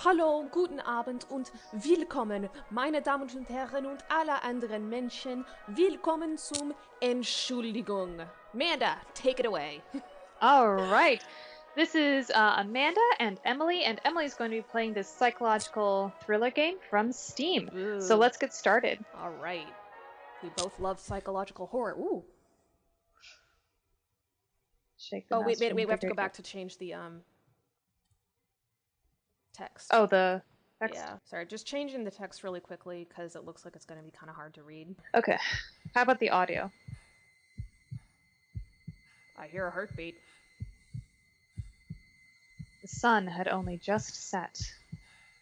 Hallo, guten Abend und willkommen, meine Damen und Herren und alle anderen Menschen. Willkommen zum Entschuldigung. Amanda, take it away. All right. This is Amanda and Emily's going to be playing this psychological thriller game from Steam. Ooh. So let's get started. All right. We both love psychological horror. Ooh. Shake the Wait, we have to go back back to change the text. Oh, the text? Yeah. Sorry, just changing the text really quickly because it looks like it's going to be kind of hard to read. Okay. How about the audio? I hear a heartbeat. The sun had only just set.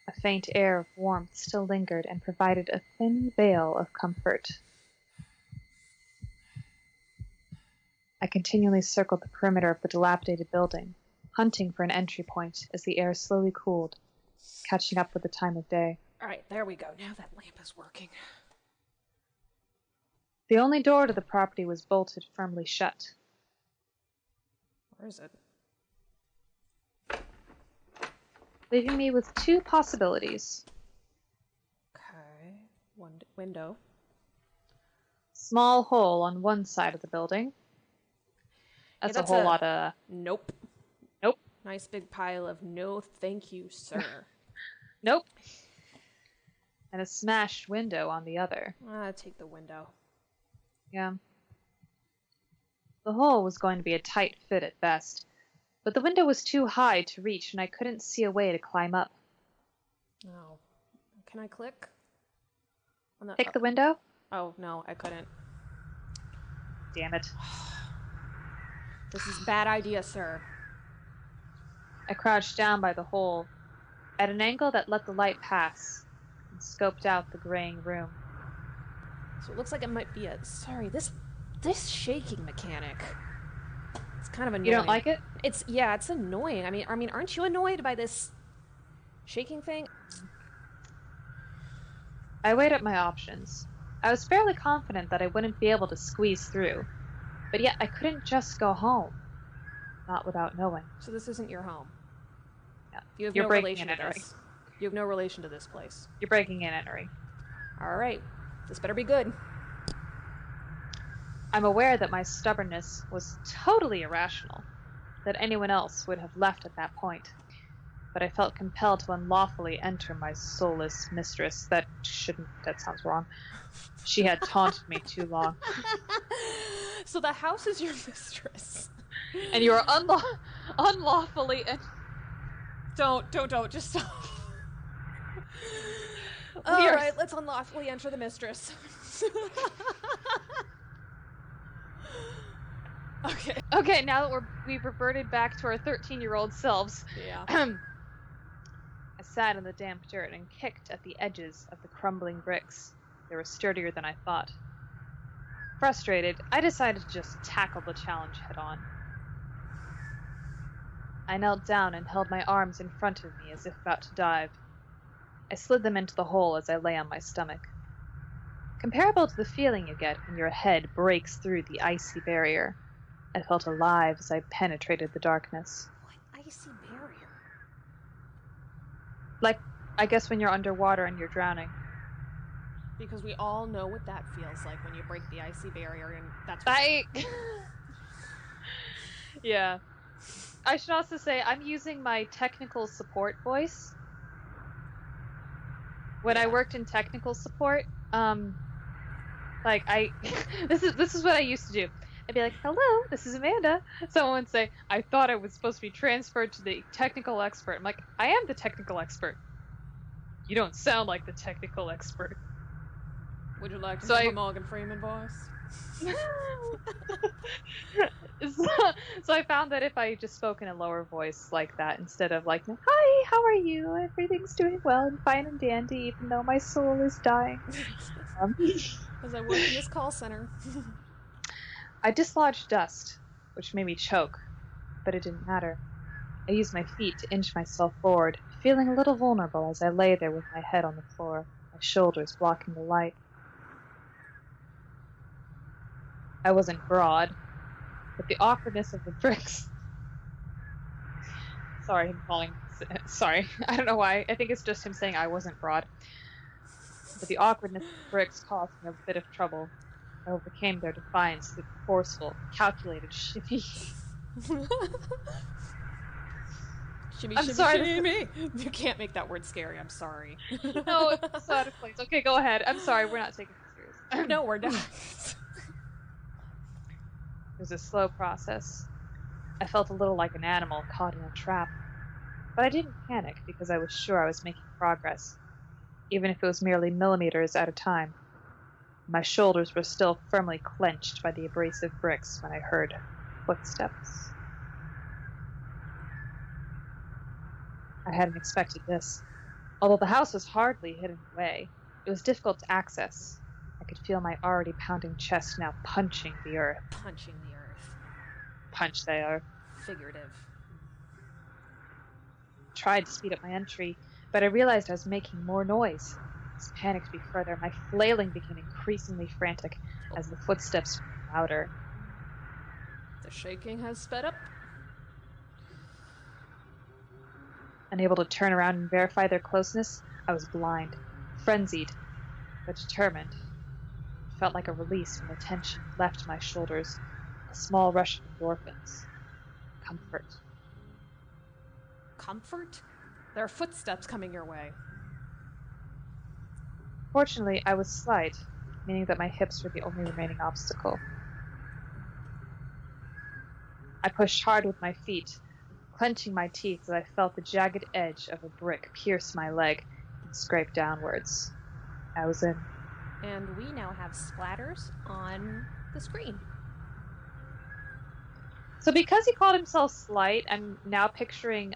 A faint air of warmth still lingered and provided a thin veil of comfort. I continually circled the perimeter of the dilapidated building, hunting for an entry point as the air slowly cooled, catching up with the time of day. All right, there we go. Now that lamp is working. The only door to the property was bolted firmly shut. Where is it? Leaving me with two possibilities. Okay. One window. Small hole on one side of the building. That's a whole lot of... Nope. Nope. Nice big pile of no thank you, sir. Nope. And a smashed window on the other. Take the window. Yeah. The hole was going to be a tight fit at best, but the window was too high to reach and I couldn't see a way to climb up. Oh. Can I click? On the, Pick the window? Oh, no, I couldn't. Damn it. This is a bad idea, sir. I crouched down by the hole, at an angle that let the light pass, and scoped out the graying room. So it looks like it might be a... Sorry, this shaking mechanic. It's kind of annoying. You don't like it? It's annoying. I mean, aren't you annoyed by this shaking thing? I weighed up my options. I was fairly confident that I wouldn't be able to squeeze through, but yet I couldn't just go home. Not without knowing. So this isn't your home? Yeah. You're no relation to this. You have no relation to this place. You're breaking and entering. Alright. This better be good. I'm aware that my stubbornness was totally irrational, that anyone else would have left at that point. But I felt compelled to unlawfully enter my soulless mistress. That sounds wrong. She had taunted me too long. So the house is your mistress. And you are unlawfully Don't, just stop. Alright, let's unlawfully enter the mistress. Okay, now that we've reverted back to our 13-year-old selves. Yeah. I sat in the damp dirt and kicked at the edges of the crumbling bricks. They were sturdier than I thought. Frustrated, I decided to just tackle the challenge head-on. I knelt down and held my arms in front of me as if about to dive. I slid them into the hole as I lay on my stomach. Comparable to the feeling you get when your head breaks through the icy barrier, I felt alive as I penetrated the darkness. What icy barrier? Like, I guess when you're underwater and you're drowning. Because we all know what that feels like when you break the icy barrier, and that's what... Yeah. I should also say, I'm using my technical support voice. When I worked in technical support, this is what I used to do. I'd be like, hello, this is Amanda. Someone would say, I thought I was supposed to be transferred to the technical expert. I'm like, I am the technical expert. You don't sound like the technical expert. Would you like to have a Morgan Freeman voice? So I found that if I just spoke in a lower voice like that, instead of like, hi, how are you? Everything's doing well and fine and dandy, even though my soul is dying. As I work in this call center. I dislodged dust, which made me choke, but it didn't matter. I used my feet to inch myself forward, feeling a little vulnerable as I lay there with my head on the floor, my shoulders blocking the light. I wasn't broad, but the awkwardness of the bricks... Sorry, I'm falling Sorry, I don't know why. I think it's just him saying I wasn't broad. But the awkwardness of the bricks caused me a bit of trouble. I overcame their defiance with forceful, calculated shimmy. Shimmy, I'm shimmy, sorry. shimmy. You can't make that word scary. I'm sorry. No, it's so out of place. Okay, go ahead. I'm sorry. We're not taking this serious. No, we're not. It was a slow process. I felt a little like an animal caught in a trap. But I didn't panic because I was sure I was making progress, even if it was merely millimeters at a time. My shoulders were still firmly clenched by the abrasive bricks when I heard footsteps. I hadn't expected this. Although the house was hardly hidden away, it was difficult to access. I could feel my already pounding chest now punching the earth. Punching the earth. Punch the earth. Figurative. I tried to speed up my entry, but I realized I was making more noise. As panicked me further, my flailing became increasingly frantic as the footsteps grew louder. The shaking has sped up. Unable to turn around and verify their closeness, I was blind, frenzied, but determined. It felt like a release when the tension left my shoulders, a small rush of endorphins. Comfort. Comfort? There are footsteps coming your way. Fortunately, I was slight, meaning that my hips were the only remaining obstacle. I pushed hard with my feet, clenching my teeth as I felt the jagged edge of a brick pierce my leg and scrape downwards. I was in. And we now have splatters on the screen. So because he called himself Slight, I'm now picturing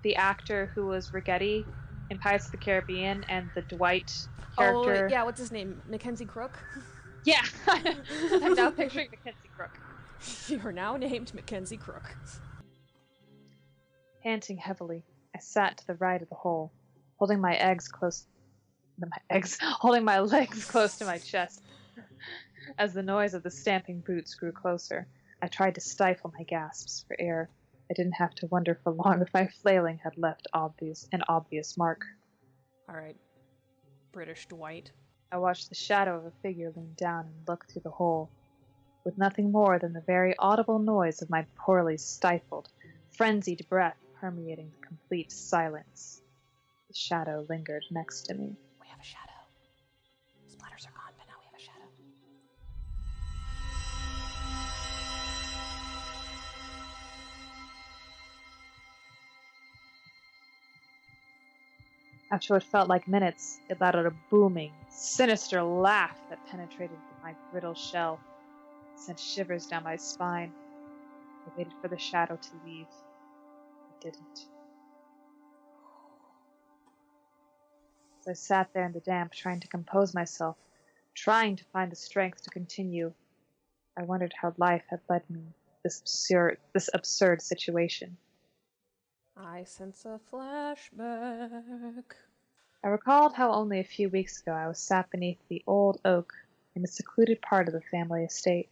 the actor who was Rigetti in Pirates of the Caribbean and the Dwight character. Oh, yeah, what's his name? Mackenzie Crook? Yeah, I'm now picturing Mackenzie Crook. You're now named Mackenzie Crook. Panting heavily, I sat to the right of the hole, holding my legs close to my chest. As the noise of the stamping boots grew closer, I tried to stifle my gasps for air. I didn't have to wonder for long if my flailing had left an obvious mark. All right, British Dwight. I watched the shadow of a figure lean down and look through the hole. With nothing more than the very audible noise of my poorly stifled, frenzied breath permeating the complete silence, the shadow lingered next to me. We have a shadow. Splatters are gone, but now we have a shadow. After what felt like minutes, it let out a booming, sinister laugh that penetrated my brittle shell, sent shivers down my spine. I waited for the shadow to leave. It didn't. As I sat there in the damp, trying to compose myself, trying to find the strength to continue, I wondered how life had led me this absurd situation. I sense a flashback. I recalled how only a few weeks ago I was sat beneath the old oak in a secluded part of the family estate.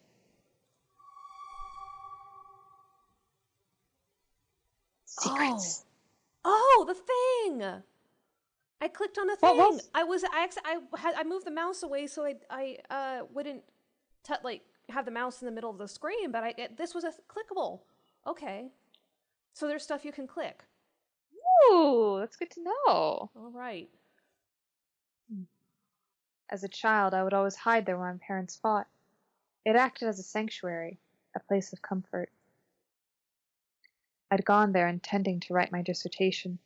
Secrets. Oh, the thing! I clicked on the thing. I moved the mouse away so I wouldn't have the mouse in the middle of the screen, but this was clickable. Okay. So there's stuff you can click. Ooh, that's good to know. All right. As a child, I would always hide there when my parents fought. It acted as a sanctuary, a place of comfort. I'd gone there intending to write my dissertation,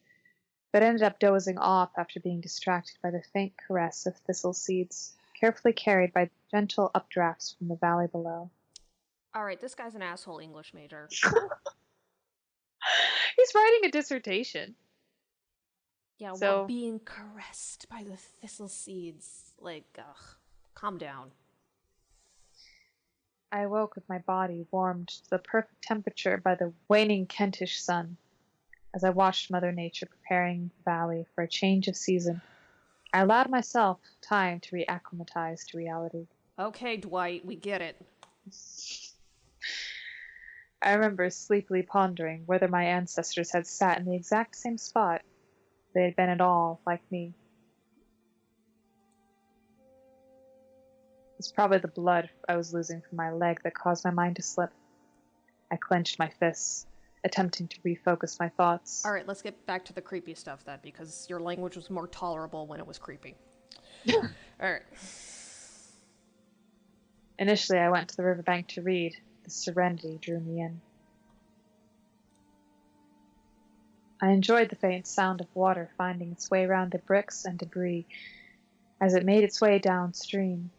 but ended up dozing off after being distracted by the faint caress of thistle seeds, carefully carried by gentle updrafts from the valley below. All right, this guy's an asshole English major. He's writing a dissertation. Yeah, while being caressed by the thistle seeds. Calm down. I awoke with my body warmed to the perfect temperature by the waning Kentish sun. As I watched Mother Nature preparing the valley for a change of season, I allowed myself time to reacclimatize to reality. Okay, Dwight, we get it. I remember sleepily pondering whether my ancestors had sat in the exact same spot. They had been at all like me. It was probably the blood I was losing from my leg that caused my mind to slip. I clenched my fists, attempting to refocus my thoughts. All right, let's get back to the creepy stuff then, because your language was more tolerable when it was creepy. All right. Initially, I went to the riverbank to read. The serenity drew me in. I enjoyed the faint sound of water finding its way around the bricks and debris as it made its way downstream.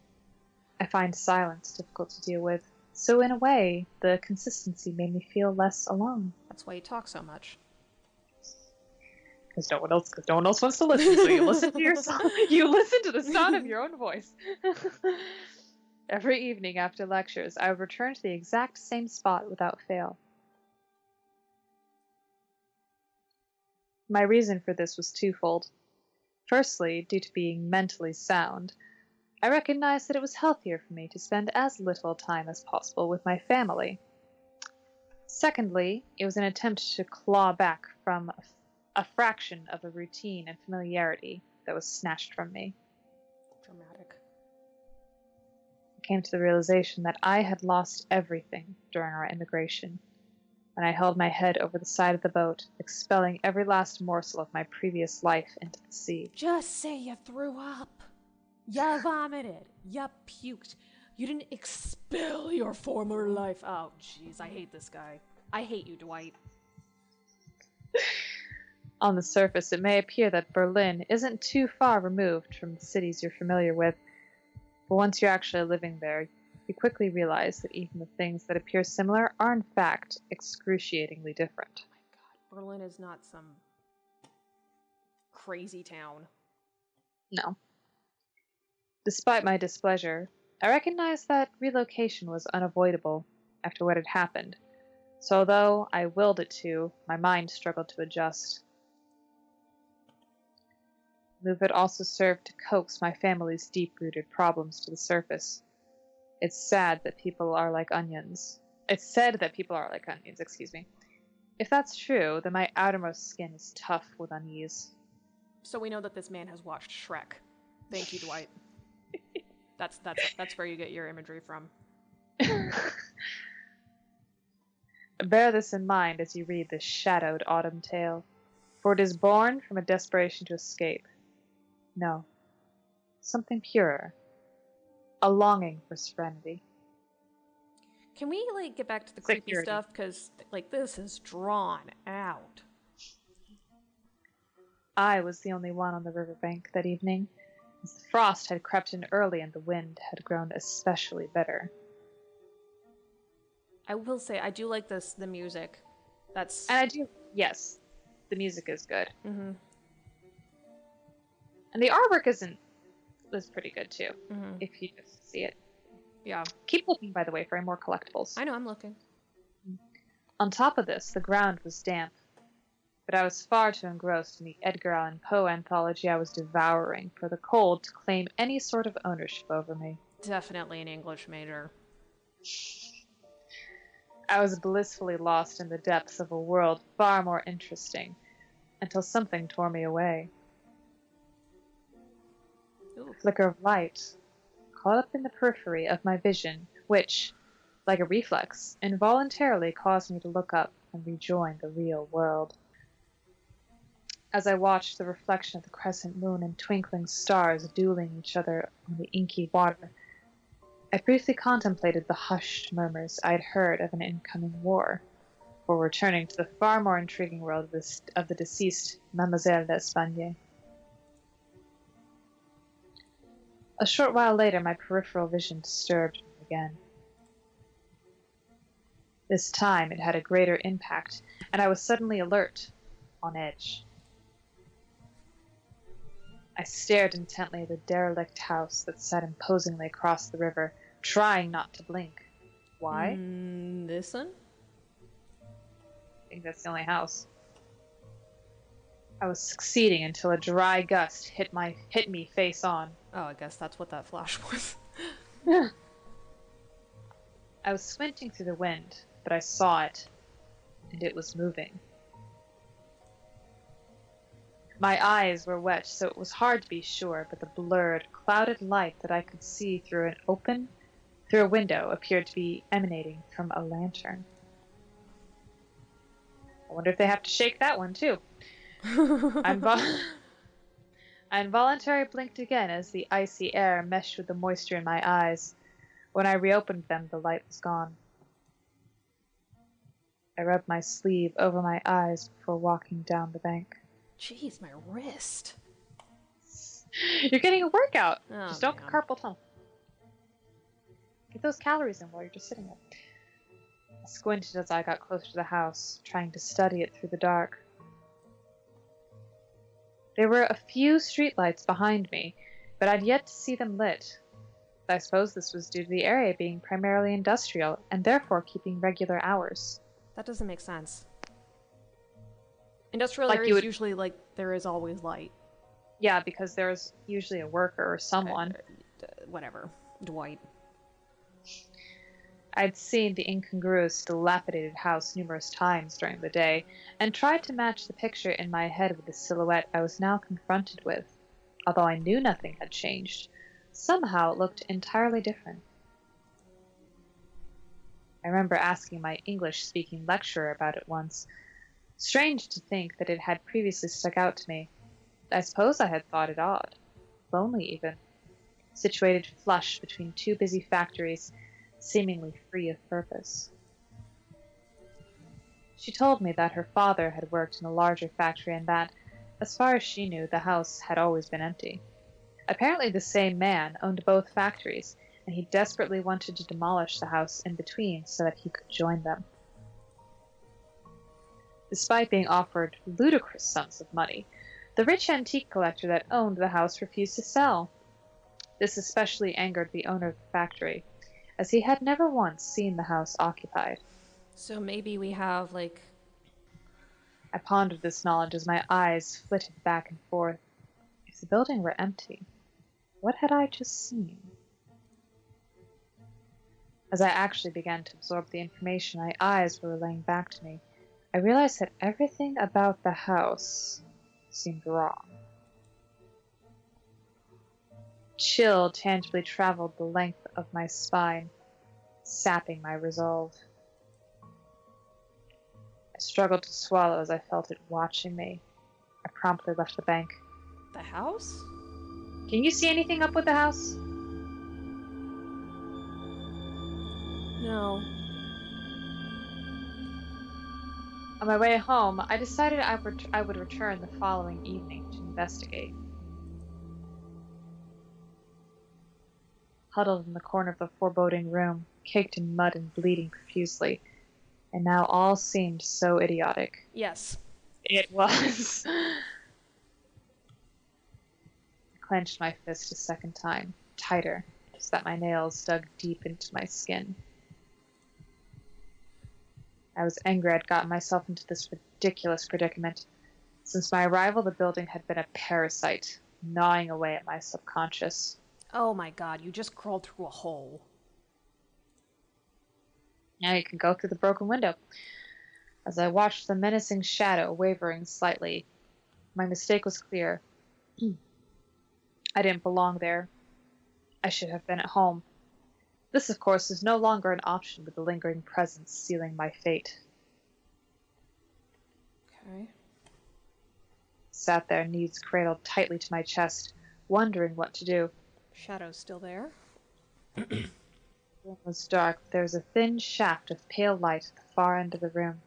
I find silence difficult to deal with, so in a way, the consistency made me feel less alone. That's why you talk so much. Because no one else wants to listen, so you listen to your song. You listen to the sound of your own voice. Every evening after lectures, I would return to the exact same spot without fail. My reason for this was twofold. Firstly, due to being mentally sound, I recognized that it was healthier for me to spend as little time as possible with my family. Secondly, it was an attempt to claw back from a fraction of the routine and familiarity that was snatched from me. Dramatic. I came to the realization that I had lost everything during our immigration, and I held my head over the side of the boat, expelling every last morsel of my previous life into the sea. Just say you threw up. You vomited. You puked. You didn't expel your former life. Oh, jeez, I hate this guy. I hate you, Dwight. On the surface, it may appear that Berlin isn't too far removed from the cities you're familiar with, but once you're actually living there, you quickly realize that even the things that appear similar are in fact excruciatingly different. Oh my god, Berlin is not some crazy town. No. Despite my displeasure, I recognized that relocation was unavoidable after what had happened, so although I willed it to, my mind struggled to adjust. Move had also served to coax my family's deep-rooted problems to the surface. It's said that people are like onions. It's said that people are like onions, excuse me. If that's true, then my outermost skin is tough with unease. So we know that this man has watched Shrek. Thank you, Dwight. That's where you get your imagery from. Bear this in mind as you read this shadowed autumn tale, for it is born from a desperation to escape. No, something purer. A longing for serenity. Can we, get back to the creepy Security. stuff? Because, this is drawn out. I was the only one on the riverbank that evening, as the frost had crept in early and the wind had grown especially bitter. I will say, I do like the music. Yes, the music is good. Mm-hmm. And the artwork was pretty good too, Mm-hmm. if you just see it. Yeah. Keep looking, by the way, for more collectibles. I know, I'm looking. On top of this, the ground was damp, but I was far too engrossed in the Edgar Allan Poe anthology I was devouring for the cold to claim any sort of ownership over me. Definitely an English major. I was blissfully lost in the depths of a world far more interesting, until something tore me away. Ooh. A flicker of light, caught up in the periphery of my vision, which, like a reflex, involuntarily caused me to look up and rejoin the real world. As I watched the reflection of the crescent moon and twinkling stars dueling each other on the inky water, I briefly contemplated the hushed murmurs I had heard of an incoming war, before returning to the far more intriguing world of the deceased Mademoiselle d'Espagne. A short while later, my peripheral vision disturbed me again. This time, it had a greater impact, and I was suddenly alert, on edge. I stared intently at the derelict house that sat imposingly across the river, trying not to blink. Why? This one? I think that's the only house. I was succeeding until a dry gust hit me face on. Oh, I guess that's what that flash was. I was squinting through the wind, but I saw it, and it was moving. My eyes were wet, so it was hard to be sure, but the blurred, clouded light that I could see through a window appeared to be emanating from a lantern. I wonder if they have to shake that one, too. I involuntarily blinked again as the icy air meshed with the moisture in my eyes. When I reopened them, the light was gone. I rubbed my sleeve over my eyes before walking down the bank. Jeez, my wrist. You're getting a workout. Oh, just don't man. carpal tunnel. Get those calories in while you're just sitting there. I squinted as I got closer to the house, trying to study it through the dark. There were a few streetlights behind me, but I'd yet to see them lit. I suppose this was due to the area being primarily industrial, and therefore keeping regular hours. That doesn't make sense. Industrial Like areas usually, there is always light. Yeah, because there's usually a worker or someone. Whatever. Dwight. I'd seen the incongruous, dilapidated house numerous times during the day, and tried to match the picture in my head with the silhouette I was now confronted with. Although I knew nothing had changed, somehow it looked entirely different. I remember asking my English-speaking lecturer about it once. Strange to think that it had previously stuck out to me. I suppose I had thought it odd. Lonely, even. Situated flush between two busy factories, seemingly free of purpose. She told me that her father had worked in a larger factory and that, as far as she knew, the house had always been empty. Apparently the same man owned both factories, and he desperately wanted to demolish the house in between so that he could join them. Despite being offered ludicrous sums of money, the rich antique collector that owned the house refused to sell. This especially angered the owner of the factory, as he had never once seen the house occupied. So maybe we have, I pondered this knowledge as my eyes flitted back and forth. If the building were empty, what had I just seen? As I actually began to absorb the information my eyes were relaying back to me, I realized that everything about the house seemed wrong. Chill tangibly traveled the length of my spine, sapping my resolve. I struggled to swallow as I felt it watching me. I promptly left the bank. the house? Can you see anything up with the house? No. On my way home, I decided I would return the following evening to investigate. Huddled in the corner of the foreboding room, caked in mud and bleeding profusely, and now all seemed so idiotic. Yes. It was. I clenched my fist a second time, tighter, so that my nails dug deep into my skin. I was angry I'd gotten myself into this ridiculous predicament. Since my arrival, the building had been a parasite, gnawing away at my subconscious. Oh my god, you just crawled through a hole. Now you can go through the broken window. As I watched the menacing shadow wavering slightly, my mistake was clear. I didn't belong there. I should have been at home. This, of course, is no longer an option with the lingering presence sealing my fate. Okay. Sat there, knees cradled tightly to my chest, wondering what to do. Shadow's still there. The room was dark, but there was a thin shaft of pale light at the far end of the room,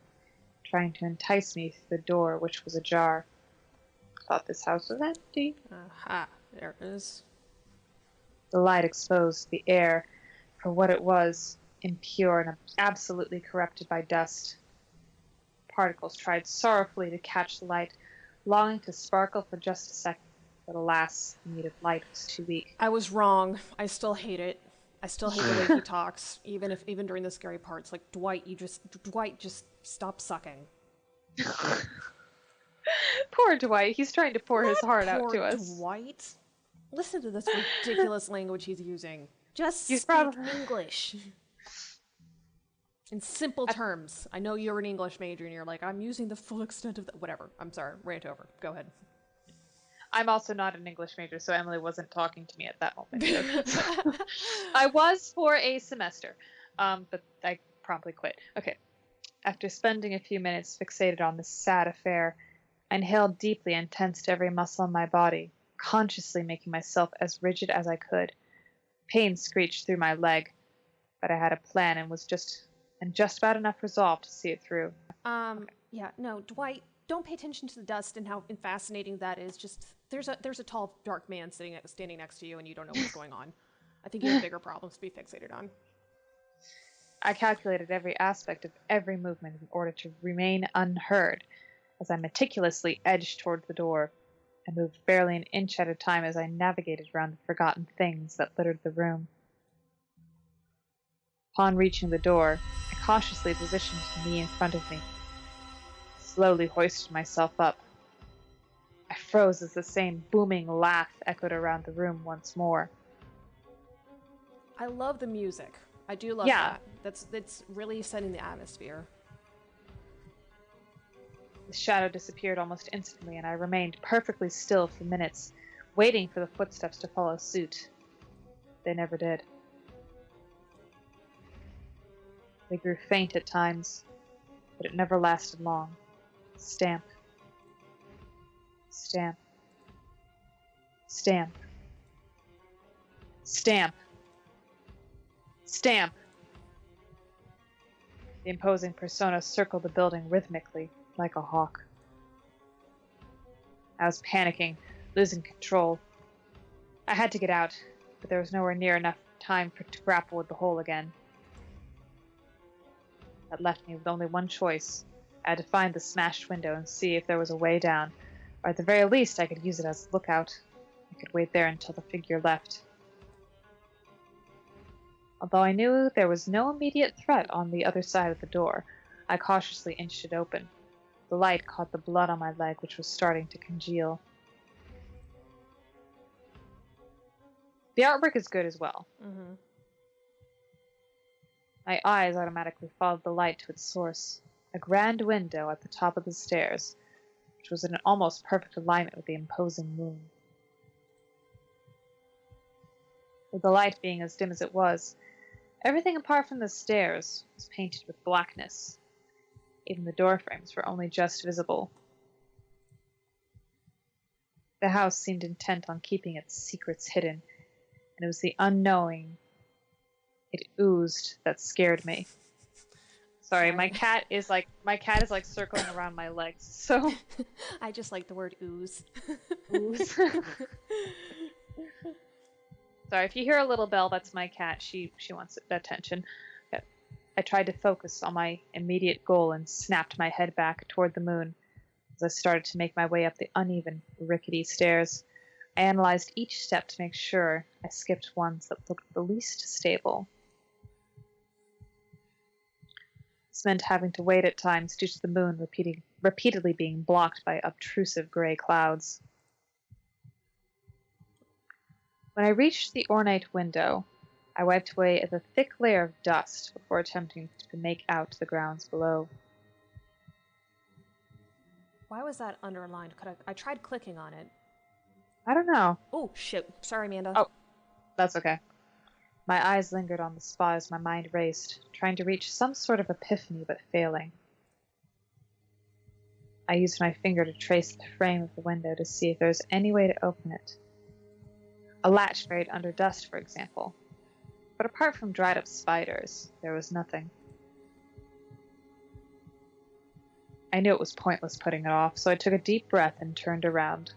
trying to entice me through the door, which was ajar. Thought this house was empty. Aha, there it is. The light exposed the air for what it was, impure and absolutely corrupted by dust. Particles tried sorrowfully to catch the light, longing to sparkle for just a second, but alas, the needed light was too weak. I was wrong. I still hate it. I still hate the way he talks, even during the scary parts. Like, Dwight, just stop sucking. Poor Dwight, he's trying to pour his heart out to us. Dwight. Listen to this ridiculous language he's using. Just He's speak English. In simple terms. I know you're an English major and you're like, I'm using the full extent of whatever. I'm sorry. Rant over. Go ahead. I'm also not an English major, so Emily wasn't talking to me at that moment. I was for a semester, but I promptly quit. Okay. After spending a few minutes fixated on this sad affair, I inhaled deeply and tensed every muscle in my body, consciously making myself as rigid as I could. Pain screeched through my leg, but I had a plan and was just about enough resolve to see it through. Okay. Yeah, no, Dwight, don't pay attention to the dust and how fascinating that is. Just there's a tall, dark man standing next to you, and you don't know what's going on. I think you have bigger problems to be fixated on. I calculated every aspect of every movement in order to remain unheard as I meticulously edged toward the door. I moved barely an inch at a time as I navigated around the forgotten things that littered the room. Upon reaching the door, I cautiously positioned me in front of me, slowly hoisted myself up. I froze as the same booming laugh echoed around the room once more. I love the music. I do love that. It's really setting the atmosphere. The shadow disappeared almost instantly, and I remained perfectly still for minutes, waiting for the footsteps to follow suit. They never did. They grew faint at times, but it never lasted long. Stamp. Stamp. Stamp. Stamp. Stamp. The imposing persona circled the building rhythmically, like a hawk. I was panicking, losing control. I had to get out, but there was nowhere near enough time to grapple with the hole again. That left me with only one choice. I had to find the smashed window and see if there was a way down, or at the very least I could use it as a lookout. I could wait there until the figure left. Although I knew there was no immediate threat on the other side of the door, I cautiously inched it open. The light caught the blood on my leg, which was starting to congeal. The artwork is good as well. Mm-hmm. My eyes automatically followed the light to its source, a grand window at the top of the stairs, which was in an almost perfect alignment with the imposing moon. With the light being as dim as it was, everything apart from the stairs was painted with blackness. Even the door frames were only just visible. The house seemed intent on keeping its secrets hidden, and it was the unknowing it oozed that scared me. Sorry, my cat is like circling around my legs. So I just like the word ooze. Ooze. Sorry, if you hear a little bell, that's my cat. She wants attention. I tried to focus on my immediate goal and snapped my head back toward the moon as I started to make my way up the uneven, rickety stairs. I analyzed each step to make sure I skipped ones that looked the least stable. This meant having to wait at times due to the moon repeatedly being blocked by obtrusive gray clouds. When I reached the ornate window, I wiped away the thick layer of dust before attempting to make out the grounds below. Why was that underlined? I tried clicking on it. I don't know. Oh, shit. Sorry, Amanda. Oh, that's okay. My eyes lingered on the spot as my mind raced, trying to reach some sort of epiphany but failing. I used my finger to trace the frame of the window to see if there was any way to open it. A latch buried under dust, for example. But apart from dried-up spiders, there was nothing. I knew it was pointless putting it off, so I took a deep breath and turned around.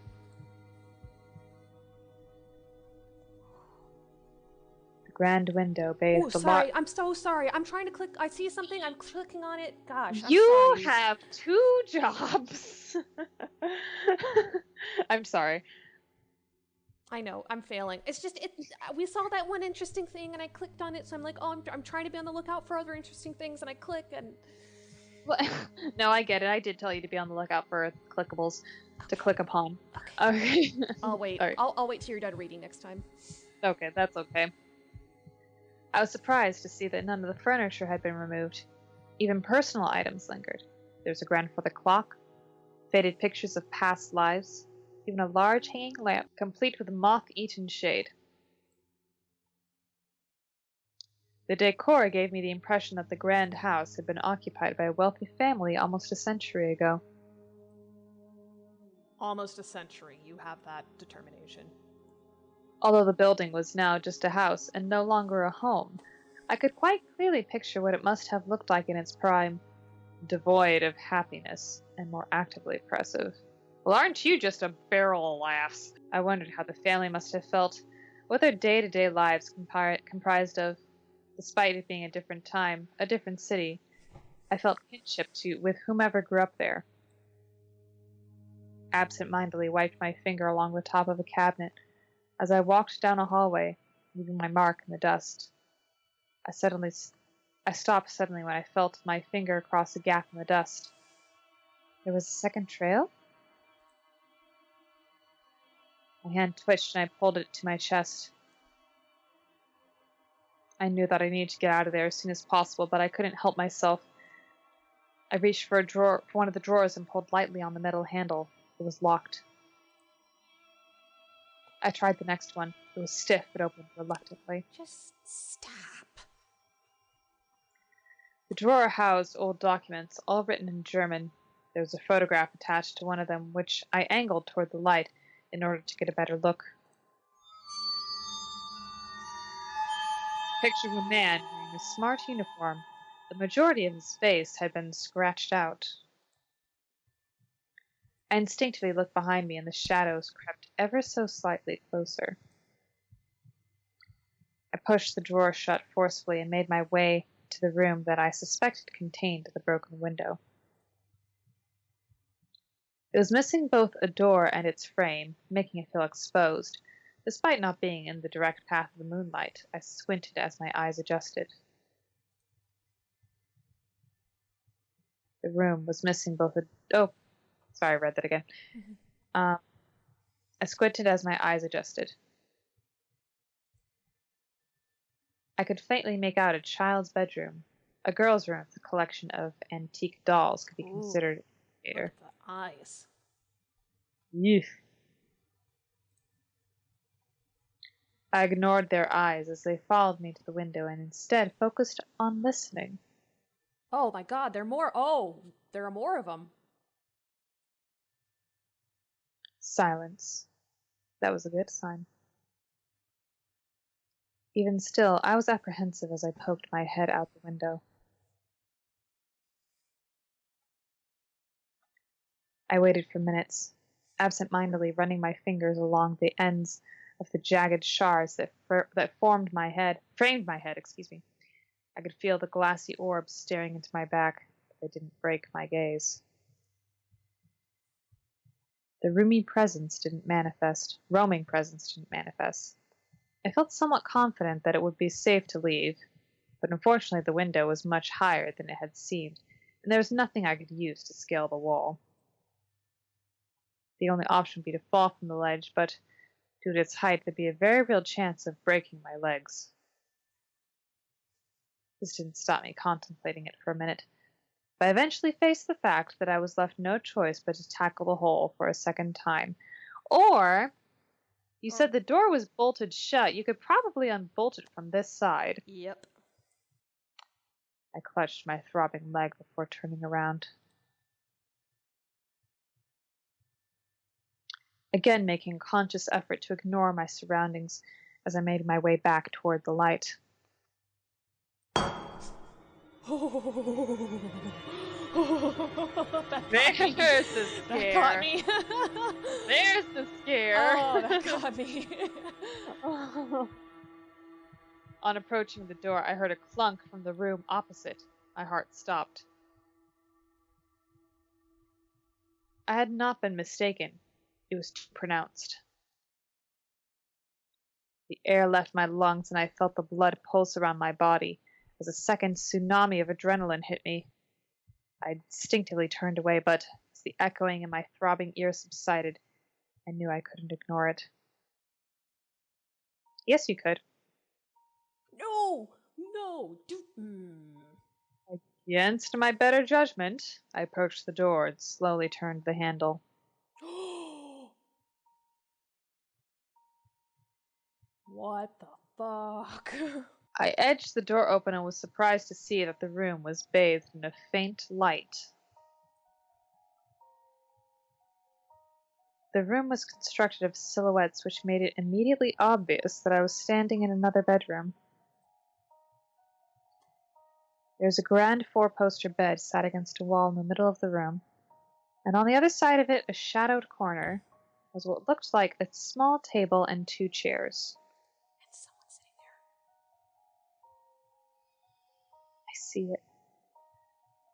The grand window bathed the sorry. I'm so sorry. I'm trying to click. I see something. I'm clicking on it. Gosh, I'm You sorry. have two jobs. I'm sorry. I know, I'm failing. It's just, we saw that one interesting thing and I clicked on it, so I'm like, oh, I'm trying to be on the lookout for other interesting things, and I click and... Well, no, I get it. I did tell you to be on the lookout for clickables to click upon. Okay. I'll wait. Right. I'll wait till you're done reading next time. Okay, that's okay. I was surprised to see that none of the furniture had been removed. Even personal items lingered. There was a grandfather clock, faded pictures of past lives, even a large hanging lamp complete with moth-eaten shade. The decor gave me the impression that the grand house had been occupied by a wealthy family almost a century ago. Almost a century, you have that determination. Although the building was now just a house and no longer a home, I could quite clearly picture what it must have looked like in its prime, devoid of happiness and more actively oppressive. Well, aren't you just a barrel of laughs? I wondered how the family must have felt, what their day-to-day lives comprised of. Despite it being a different time, a different city, I felt kinship with whomever grew up there. Absent-mindedly wiped my finger along the top of a cabinet as I walked down a hallway, leaving my mark in the dust. I stopped suddenly when I felt my finger across a gap in the dust. There was a second trail? My hand twitched and I pulled it to my chest. I knew that I needed to get out of there as soon as possible, but I couldn't help myself. I reached for one of the drawers and pulled lightly on the metal handle. It was locked. I tried the next one. It was stiff, but opened reluctantly. Just stop. The drawer housed old documents, all written in German. There was a photograph attached to one of them, which I angled toward the light in order to get a better look. Picture of a man wearing a smart uniform. The majority of his face had been scratched out. I instinctively looked behind me, and the shadows crept ever so slightly closer. I pushed the drawer shut forcefully and made my way to the room that I suspected contained the broken window. It was missing both a door and its frame, making it feel exposed. Despite not being in the direct path of the moonlight, I squinted as my eyes adjusted. The room was missing both a... Oh, sorry, I read that again. I squinted as my eyes adjusted. I could faintly make out a child's bedroom. A girl's room with a collection of antique dolls could be considered here. Look at the eyes. Yeesh. I ignored their eyes as they followed me to the window and instead focused on listening. Oh my god, there are more. Oh, there are more of them. Silence. That was a good sign. Even still, I was apprehensive as I poked my head out the window. I waited for minutes, absent-mindedly running my fingers along the ends of the jagged shards that framed my head. I could feel the glassy orbs staring into my back, but they didn't break my gaze. The roaming presence didn't manifest. I felt somewhat confident that it would be safe to leave, but unfortunately the window was much higher than it had seemed, and there was nothing I could use to scale the wall. The only option would be to fall from the ledge, but due to its height, there'd be a very real chance of breaking my legs. This didn't stop me contemplating it for a minute, but I eventually faced the fact that I was left no choice but to tackle the hole for a second time. Or, you said the door was bolted shut. You could probably unbolt it from this side. Yep. I clutched my throbbing leg before turning around. Again making a conscious effort to ignore my surroundings as I made my way back toward the light. There's the scare. That got me. There's the scare. Oh, that got me. On approaching the door, I heard a clunk from the room opposite. My heart stopped. I had not been mistaken. It was too pronounced. The air left my lungs and I felt the blood pulse around my body as a second tsunami of adrenaline hit me. I instinctively turned away, but as the echoing in my throbbing ears subsided, I knew I couldn't ignore it. Yes, you could. No, do. I Against my better judgment, I approached the door and slowly turned the handle. What the fuck? I edged the door open and was surprised to see that the room was bathed in a faint light. The room was constructed of silhouettes which made it immediately obvious that I was standing in another bedroom. There was a grand four-poster bed sat against a wall in the middle of the room, and on the other side of it, a shadowed corner, was what looked like a small table and 2 chairs. And someone sitting there. I see it.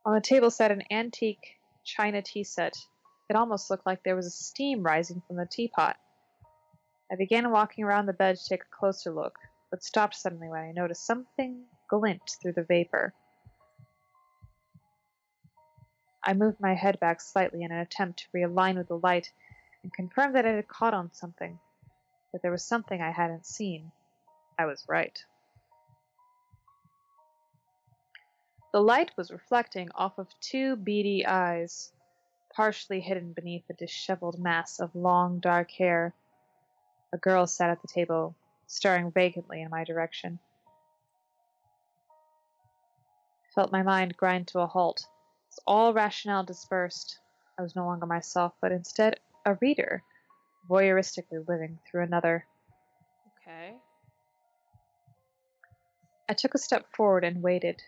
On the table sat an antique china tea set. It almost looked like there was a steam rising from the teapot. I began walking around the bed to take a closer look, but stopped suddenly when I noticed something glint through the vapor. I moved my head back slightly in an attempt to realign with the light and confirm that it had caught on something, that there was something I hadn't seen. I was right. The light was reflecting off of 2 beady eyes, partially hidden beneath a disheveled mass of long, dark hair. A girl sat at the table, staring vacantly in my direction. I felt my mind grind to a halt. As all rationale dispersed, I was no longer myself, but instead a reader, voyeuristically living through another. Okay. I took a step forward and waited.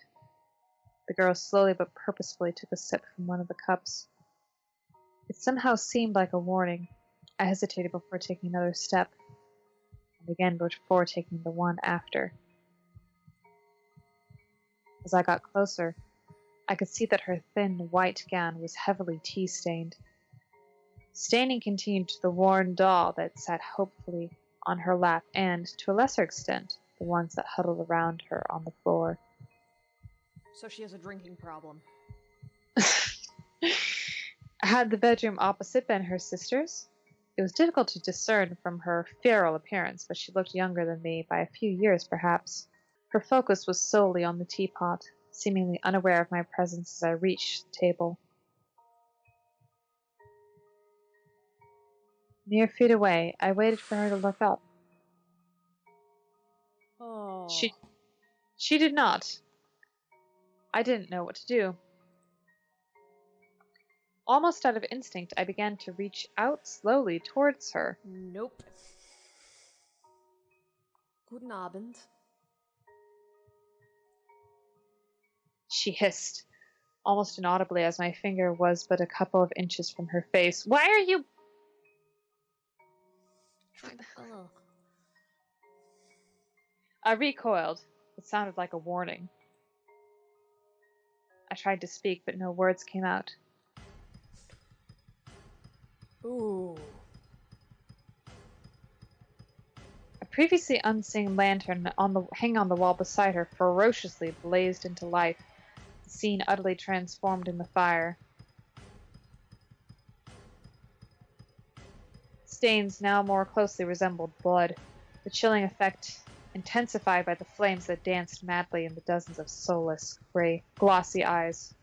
The girl slowly but purposefully took a sip from one of the cups. It somehow seemed like a warning. I hesitated before taking another step, and again before taking the one after. As I got closer, I could see that her thin white gown was heavily tea-stained. Staining continued to the worn doll that sat hopefully on her lap and, to a lesser extent, the ones that huddled around her on the floor. So she has a drinking problem. Had the bedroom opposite been her sister's? It was difficult to discern from her feral appearance, but she looked younger than me by a few years, perhaps. Her focus was solely on the teapot, seemingly unaware of my presence as I reached the table. Mere feet away, I waited for her to look up. Oh. She did not. I didn't know what to do. Almost out of instinct, I began to reach out slowly towards her. Nope. Guten Abend. She hissed, almost inaudibly as my finger was but a couple of inches from her face. Why are you... I recoiled. It sounded like a warning. I tried to speak, but no words came out. Ooh. A previously unseen lantern hanging on the wall beside her ferociously blazed into life, the scene utterly transformed in the fire. Stains now more closely resembled blood, the chilling effect intensified by the flames that danced madly in the dozens of soulless, gray, glossy eyes.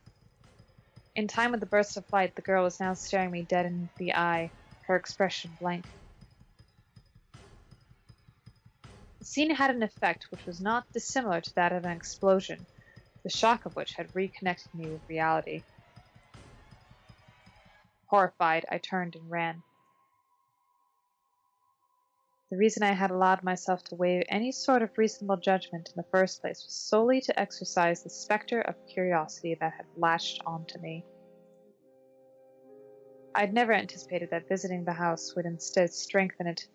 In time with the burst of light, the girl was now staring me dead in the eye, her expression blank. The scene had an effect which was not dissimilar to that of an explosion, the shock of which had reconnected me with reality. Horrified, I turned and ran. The reason I had allowed myself to waive any sort of reasonable judgment in the first place was solely to exercise the specter of curiosity that had latched onto me. I had never anticipated that visiting the house would instead strengthen it,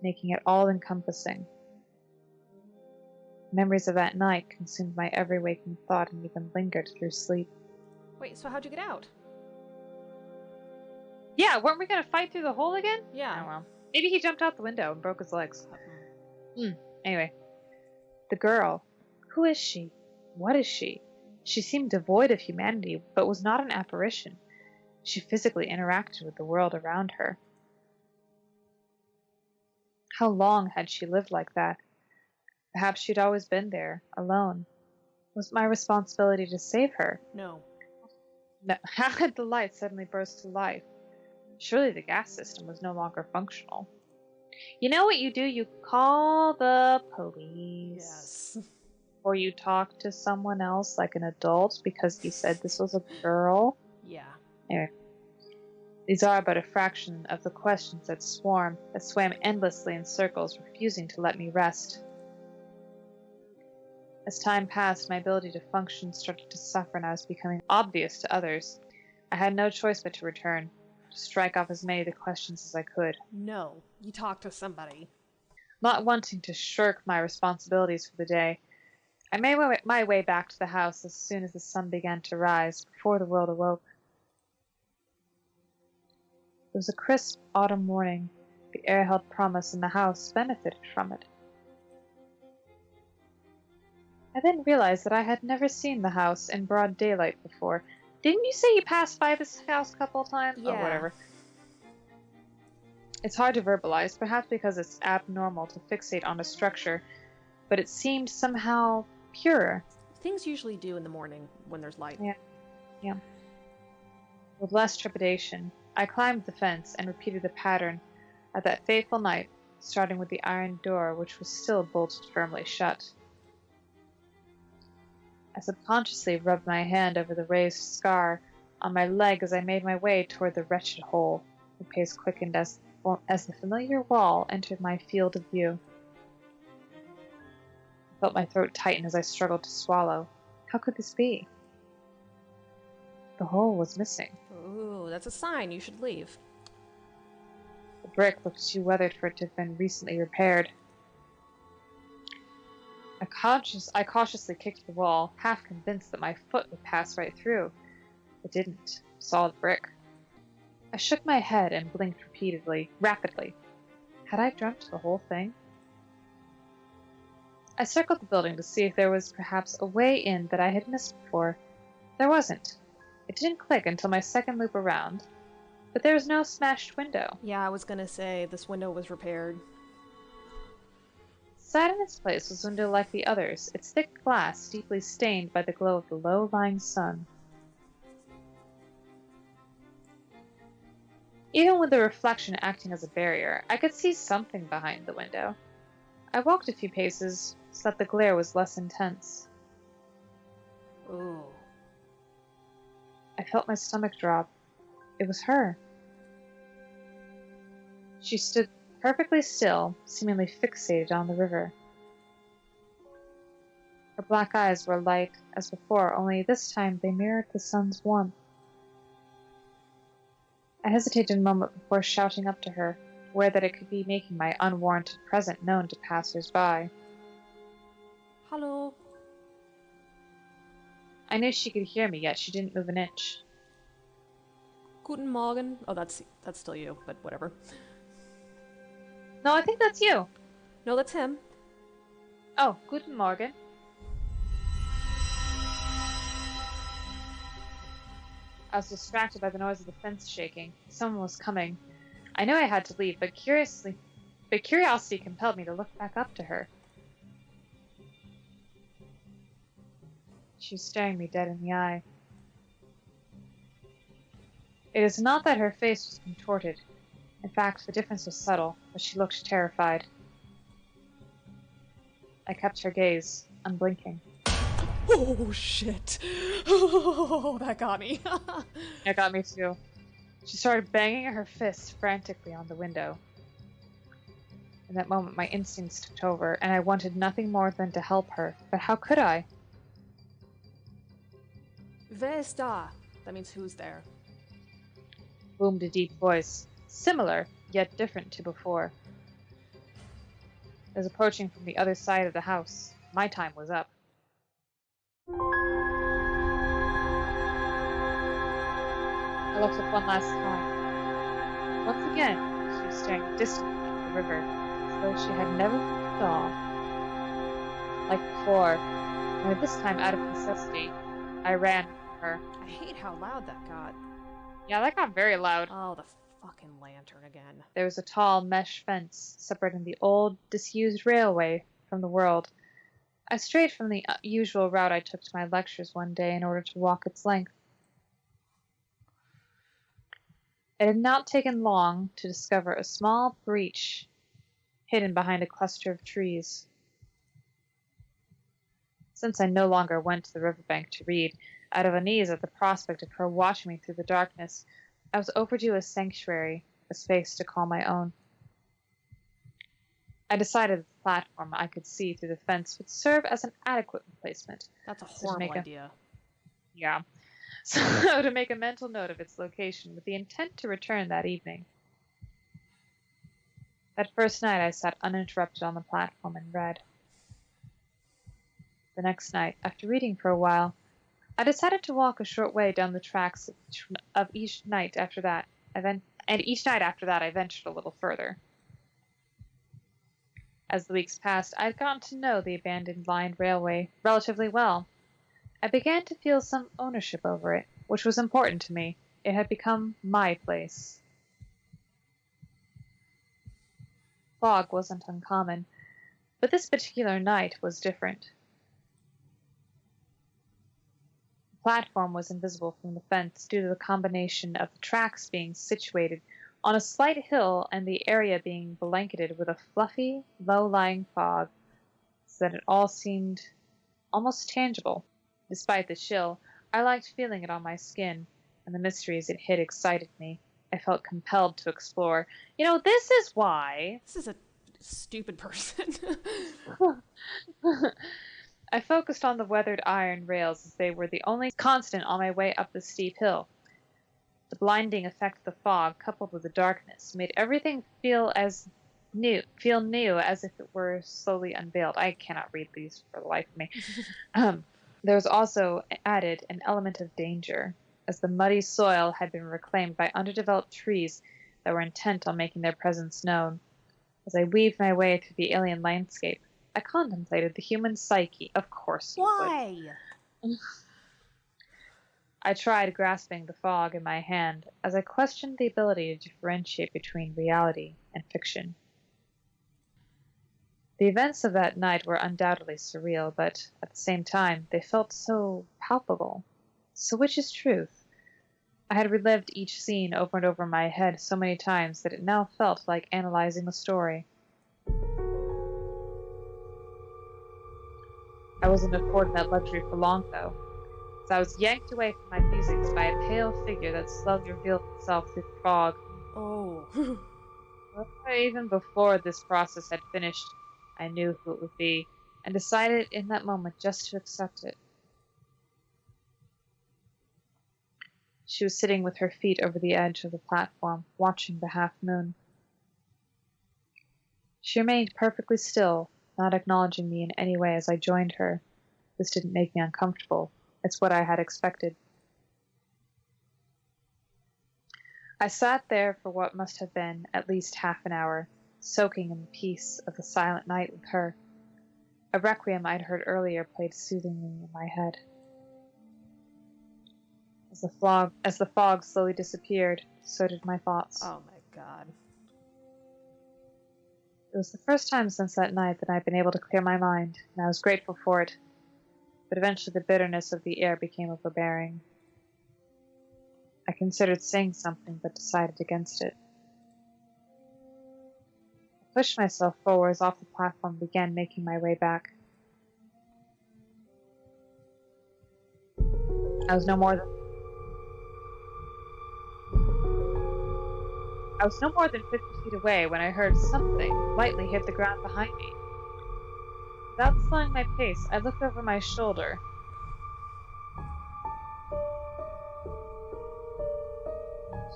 making it all-encompassing. Memories of that night consumed my every waking thought and even lingered through sleep. Wait, so how'd you get out? Yeah, weren't we gonna fight through the hole again? Yeah. Oh well. Maybe he jumped out the window and broke his legs. Anyway. The girl. Who is she? What is she? She seemed devoid of humanity, but was not an apparition. She physically interacted with the world around her. How long had she lived like that? Perhaps she'd always been there, alone. Was my responsibility to save her? No. No. How had the light suddenly burst to life? Surely the gas system was no longer functional. You know what you do? You call the police. Yes. Or you talk to someone else like an adult because you said this was a girl. Yeah. Anyway. These are but a fraction of the questions that swam endlessly in circles, refusing to let me rest. As time passed, my ability to function started to suffer and I was becoming obvious to others. I had no choice but to return, to strike off as many of the questions as I could. No. You talk to somebody. Not wanting to shirk my responsibilities for the day, I made my way back to the house as soon as the sun began to rise, before the world awoke. It was a crisp autumn morning. The air held promise, and the house benefited from it. I then realized that I had never seen the house in broad daylight before. Didn't you say you passed by this house a couple of times? Yeah. Oh, whatever. It's hard to verbalize, perhaps because it's abnormal to fixate on a structure, but it seemed somehow purer. Things usually do in the morning when there's light. Yeah. With less trepidation, I climbed the fence and repeated the pattern of that fateful night, starting with the iron door, which was still bolted firmly shut. I subconsciously rubbed my hand over the raised scar on my leg as I made my way toward the wretched hole. The pace quickened as the familiar wall entered my field of view. I felt my throat tighten as I struggled to swallow. How could this be? The hole was missing. Ooh, that's a sign. You should leave. The brick looked too weathered for it to have been recently repaired. I cautiously kicked the wall, half convinced that my foot would pass right through. It didn't. Solid brick. I shook my head and blinked rapidly. Had I dreamt the whole thing? I circled the building to see if there was perhaps a way in that I had missed before. There wasn't. It didn't click until my second loop around, but there was no smashed window. Yeah, I was gonna say this window was repaired. Sat in its place was a window like the others, its thick glass deeply stained by the glow of the low-lying sun. Even with the reflection acting as a barrier, I could see something behind the window. I walked a few paces so that the glare was less intense. Ooh. I felt my stomach drop. It was her. She stood perfectly still, seemingly fixated on the river. Her black eyes were light as before, only this time they mirrored the sun's warmth. I hesitated a moment before shouting up to her, aware that it could be making my unwarranted presence known to passers-by. Hello. I knew she could hear me, yet she didn't move an inch. Guten Morgen. Oh, that's still you, but whatever. No, I think that's you. No, that's him. Oh, guten Morgen. I was distracted by the noise of the fence shaking. Someone was coming. I knew I had to leave, but curiosity compelled me to look back up to her. She was staring me dead in the eye. It is not that her face was contorted. In fact, the difference was subtle, but she looked terrified. I kept her gaze, unblinking. Oh, shit. Oh, that got me. It got me too. She started banging her fists frantically on the window. In that moment, my instincts took over, and I wanted nothing more than to help her. But how could I? Wer ist da? That means who's there. Boomed a deep voice, similar, yet different to before. It was approaching from the other side of the house. My time was up. I looked up one last time. Once again, she was staring distantly into the river, as though she had never moved at all. Like before, only this time out of necessity, I ran from her. I hate how loud that got. Yeah, that got very loud. Oh, the fucking lantern again. There was a tall mesh fence separating the old, disused railway from the world. I strayed from the usual route I took to my lectures one day in order to walk its length. It had not taken long to discover a small breach hidden behind a cluster of trees. Since I no longer went to the riverbank to read, out of unease at the prospect of her watching me through the darkness, I was overdue a sanctuary, a space to call my own. I decided that the platform I could see through the fence would serve as an adequate replacement. That's a horrible idea. Yeah. So to make a mental note of its location with the intent to return that evening. That first night I sat uninterrupted on the platform and read. The next night, after reading for a while, I decided to walk a short way down the tracks of each night after that, and each night after that I ventured a little further. As the weeks passed, I had gotten to know the abandoned line railway relatively well. I began to feel some ownership over it, which was important to me. It had become my place. Fog wasn't uncommon, but this particular night was different. The platform was invisible from the fence due to the combination of the tracks being situated on a slight hill and the area being blanketed with a fluffy, low-lying fog, so that it all seemed almost tangible. Despite the chill, I liked feeling it on my skin, and the mysteries it hid excited me. I felt compelled to explore. This is why... This is a stupid person. I focused on the weathered iron rails as they were the only constant on my way up the steep hill. The blinding effect of the fog, coupled with the darkness, made everything feel new as if it were slowly unveiled. I cannot read these for the life of me. There was also added an element of danger, as the muddy soil had been reclaimed by underdeveloped trees that were intent on making their presence known. As I weaved my way through the alien landscape, I contemplated the human psyche. Of course you Why? would. I tried grasping the fog in my hand as I questioned the ability to differentiate between reality and fiction. The events of that night were undoubtedly surreal, but at the same time, they felt so palpable. So which is truth? I had relived each scene over and over in my head so many times that it now felt like analyzing a story. I wasn't afforded that luxury for long, though, as I was yanked away from my musings by a pale figure that slowly revealed itself through the fog. Oh. Even before this process had finished, I knew who it would be, and decided in that moment just to accept it. She was sitting with her feet over the edge of the platform, watching the half-moon. She remained perfectly still, not acknowledging me in any way as I joined her. This didn't make me uncomfortable. It's what I had expected. I sat there for what must have been at least half an hour, soaking in the peace of the silent night with her. A requiem I'd heard earlier played soothingly in my head. As the fog slowly disappeared, so did my thoughts. Oh my god. It was the first time since that night that I'd been able to clear my mind, and I was grateful for it. But eventually the bitterness of the air became overbearing. I considered saying something, but decided against it. I pushed myself forwards off the platform and began making my way back. I was no more than 50 feet away when I heard something lightly hit the ground behind me. Without slowing my pace, I looked over my shoulder.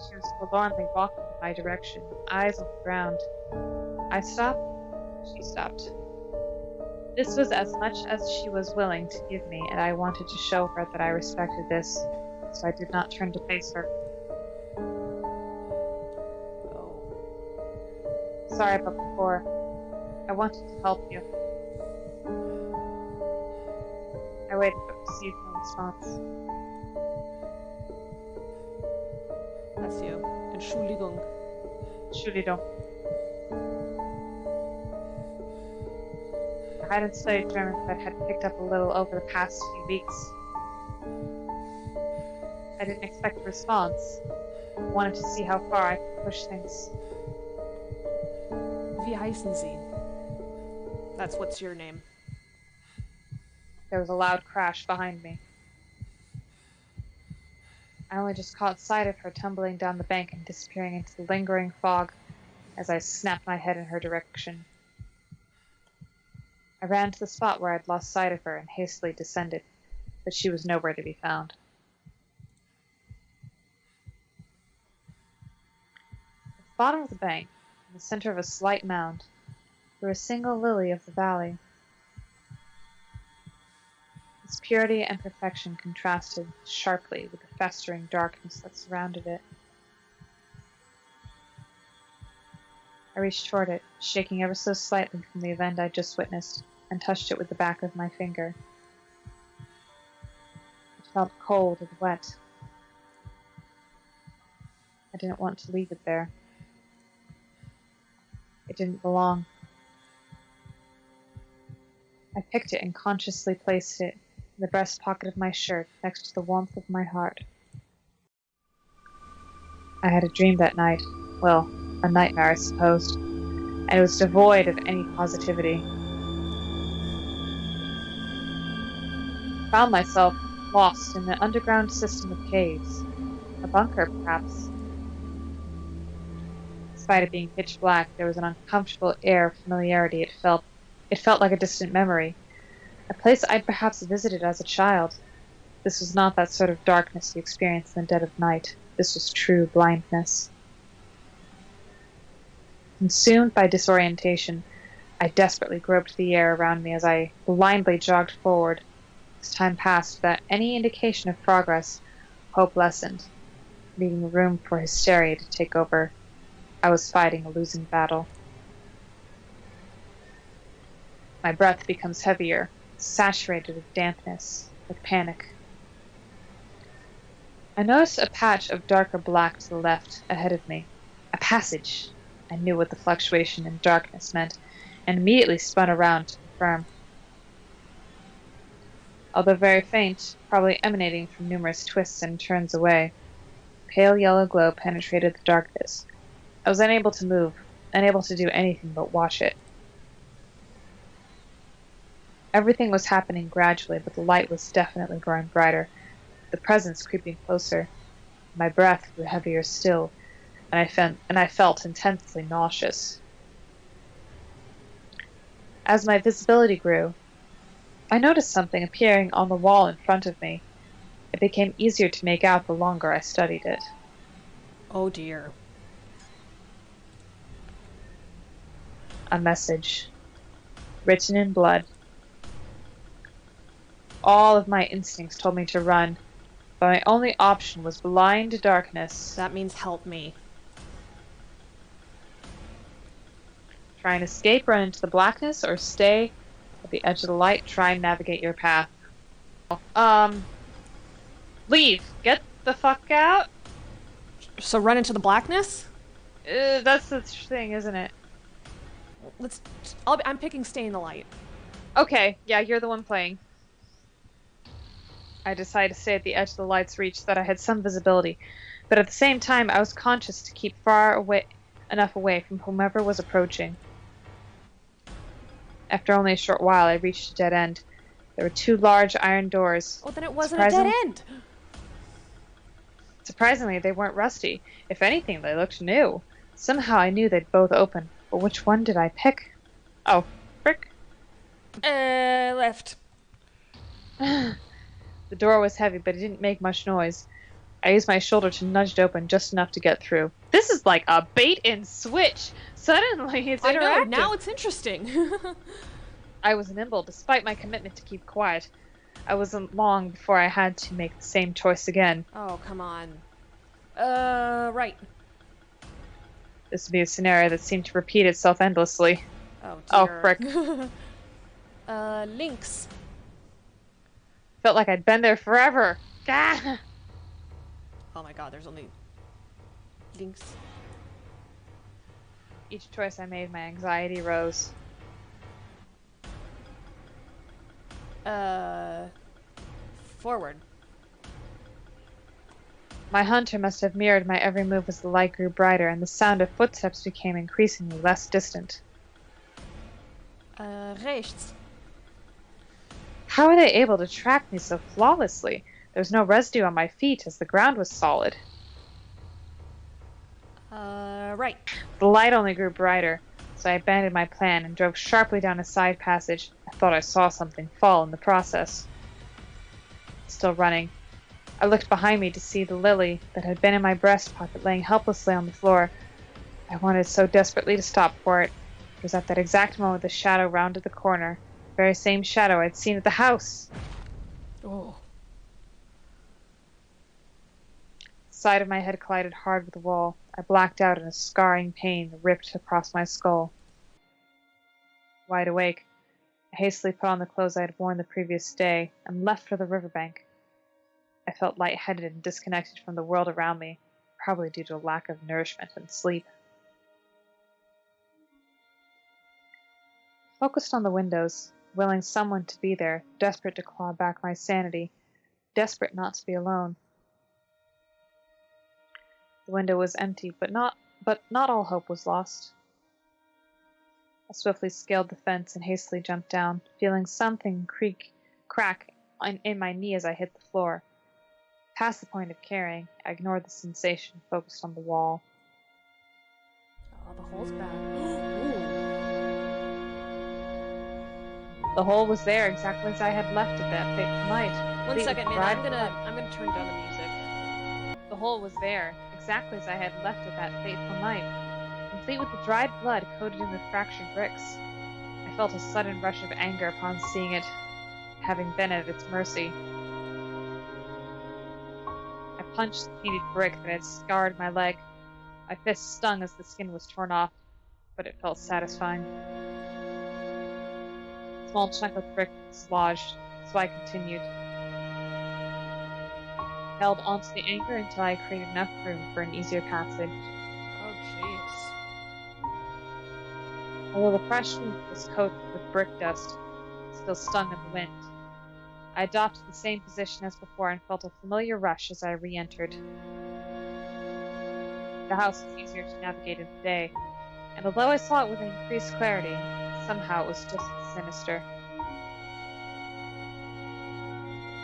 She was forlornly walking in my direction, eyes on the ground. I stopped. She stopped. This was as much as she was willing to give me, and I wanted to show her that I respected this, so I did not turn to face her. Sorry about before. I wanted to help you. I waited but received no response. Bless you. Entschuldigung. Entschuldigung. I hadn't studied German, but had picked up a little over the past few weeks. I didn't expect a response. I wanted to see how far I could push things. Wie heißen Sie? That's what's your name. There was a loud crash behind me. I only just caught sight of her tumbling down the bank and disappearing into the lingering fog as I snapped my head in her direction. I ran to the spot where I'd lost sight of her and hastily descended, but she was nowhere to be found. At the bottom of the bank, in the center of a slight mound, grew a single lily of the valley. Its purity and perfection contrasted sharply with the festering darkness that surrounded it. I reached toward it, shaking ever so slightly from the event I'd just witnessed, and touched it with the back of my finger. It felt cold and wet. I didn't want to leave it there. It didn't belong. I picked it and consciously placed it in the breast pocket of my shirt next to the warmth of my heart. I had a dream that night. Well, a nightmare, I suppose. And it was devoid of any positivity. I found myself lost in an underground system of caves. A bunker, perhaps. Despite it being pitch black, there was an uncomfortable air of familiarity. It felt like a distant memory. A place I'd perhaps visited as a child. This was not that sort of darkness you experience in the dead of night. This was true blindness. Consumed by disorientation, I desperately groped the air around me as I blindly jogged forward. As time passed, without any indication of progress, hope lessened, leaving room for hysteria to take over. I was fighting a losing battle. My breath becomes heavier, saturated with dampness, with panic. I noticed a patch of darker black to the left, ahead of me. A passage! I knew what the fluctuation in darkness meant, and immediately spun around to confirm. Although very faint, probably emanating from numerous twists and turns away, a pale yellow glow penetrated the darkness. I was unable to move, unable to do anything but watch it. Everything was happening gradually, but the light was definitely growing brighter, the presence creeping closer. My breath grew heavier still, and I felt intensely nauseous. As my visibility grew, I noticed something appearing on the wall in front of me. It became easier to make out the longer I studied it. Oh dear. A message, written in blood. All of my instincts told me to run, but my only option was blind darkness. That means help me. Try and escape, run into the blackness, or stay at the edge of the light, try and navigate your path. Leave! Get the fuck out! So run into the blackness? That's the thing, isn't it? I'm picking stay in the light. Okay, yeah, you're the one playing. I decided to stay at the edge of the light's reach so that I had some visibility, but at the same time I was conscious to keep enough away from whomever was approaching. After only a short while, I reached a dead end. There were two large iron doors. Oh, then it wasn't a dead end! Surprisingly, they weren't rusty. If anything, they looked new. Somehow I knew they'd both open, but which one did I pick? Oh, frick. Left. The door was heavy, but it didn't make much noise. I used my shoulder to nudge it open just enough to get through. This is like a bait and switch! Suddenly, it's interactive. I know, now it's interesting. I was nimble, despite my commitment to keep quiet. I wasn't long before I had to make the same choice again. Oh, come on. Right. This would be a scenario that seemed to repeat itself endlessly. Oh, dear. Oh, frick. Links. Felt like I'd been there forever. Ah! Oh my god, there's only links. Each choice I made, my anxiety rose. Forward. My hunter must have mirrored my every move as the light grew brighter and the sound of footsteps became increasingly less distant. Rechts. How were they able to track me so flawlessly? There was no residue on my feet as the ground was solid. Right. The light only grew brighter, so I abandoned my plan and drove sharply down a side passage. I thought I saw something fall in the process. Still running, I looked behind me to see the lily that had been in my breast pocket laying helplessly on the floor. I wanted so desperately to stop for it. It was at that exact moment the shadow rounded the corner, the very same shadow I'd seen at the house. Oh. The side of my head collided hard with the wall. I blacked out and a scarring pain ripped across my skull. Wide awake, I hastily put on the clothes I had worn the previous day and left for the riverbank. I felt lightheaded and disconnected from the world around me, probably due to a lack of nourishment and sleep. I focused on the windows, willing someone to be there, desperate to claw back my sanity, desperate not to be alone. The window was empty, but not all hope was lost. I swiftly scaled the fence and hastily jumped down, feeling something crack in my knee as I hit the floor. Past the point of carrying, I ignored the sensation, focused on the wall. Oh, the hole's bad. The hole was there exactly as I had left it that fateful night. One second, man. I'm gonna turn down the music. The hole was there exactly as I had left it that fateful night, complete with the dried blood coated in the fractured bricks. I felt a sudden rush of anger upon seeing it, having been at its mercy. I punched the painted brick that had scarred my leg. My fist stung as the skin was torn off, but it felt satisfying. A small chunk of brick was dislodged, so I continued. I held onto the anger until I created enough room for an easier passage. Oh, jeez. Although the fresh roof was coated with brick dust, it still stung in the wind. I adopted the same position as before and felt a familiar rush as I re-entered. The house was easier to navigate in the day, and although I saw it with increased clarity, somehow it was just as sinister.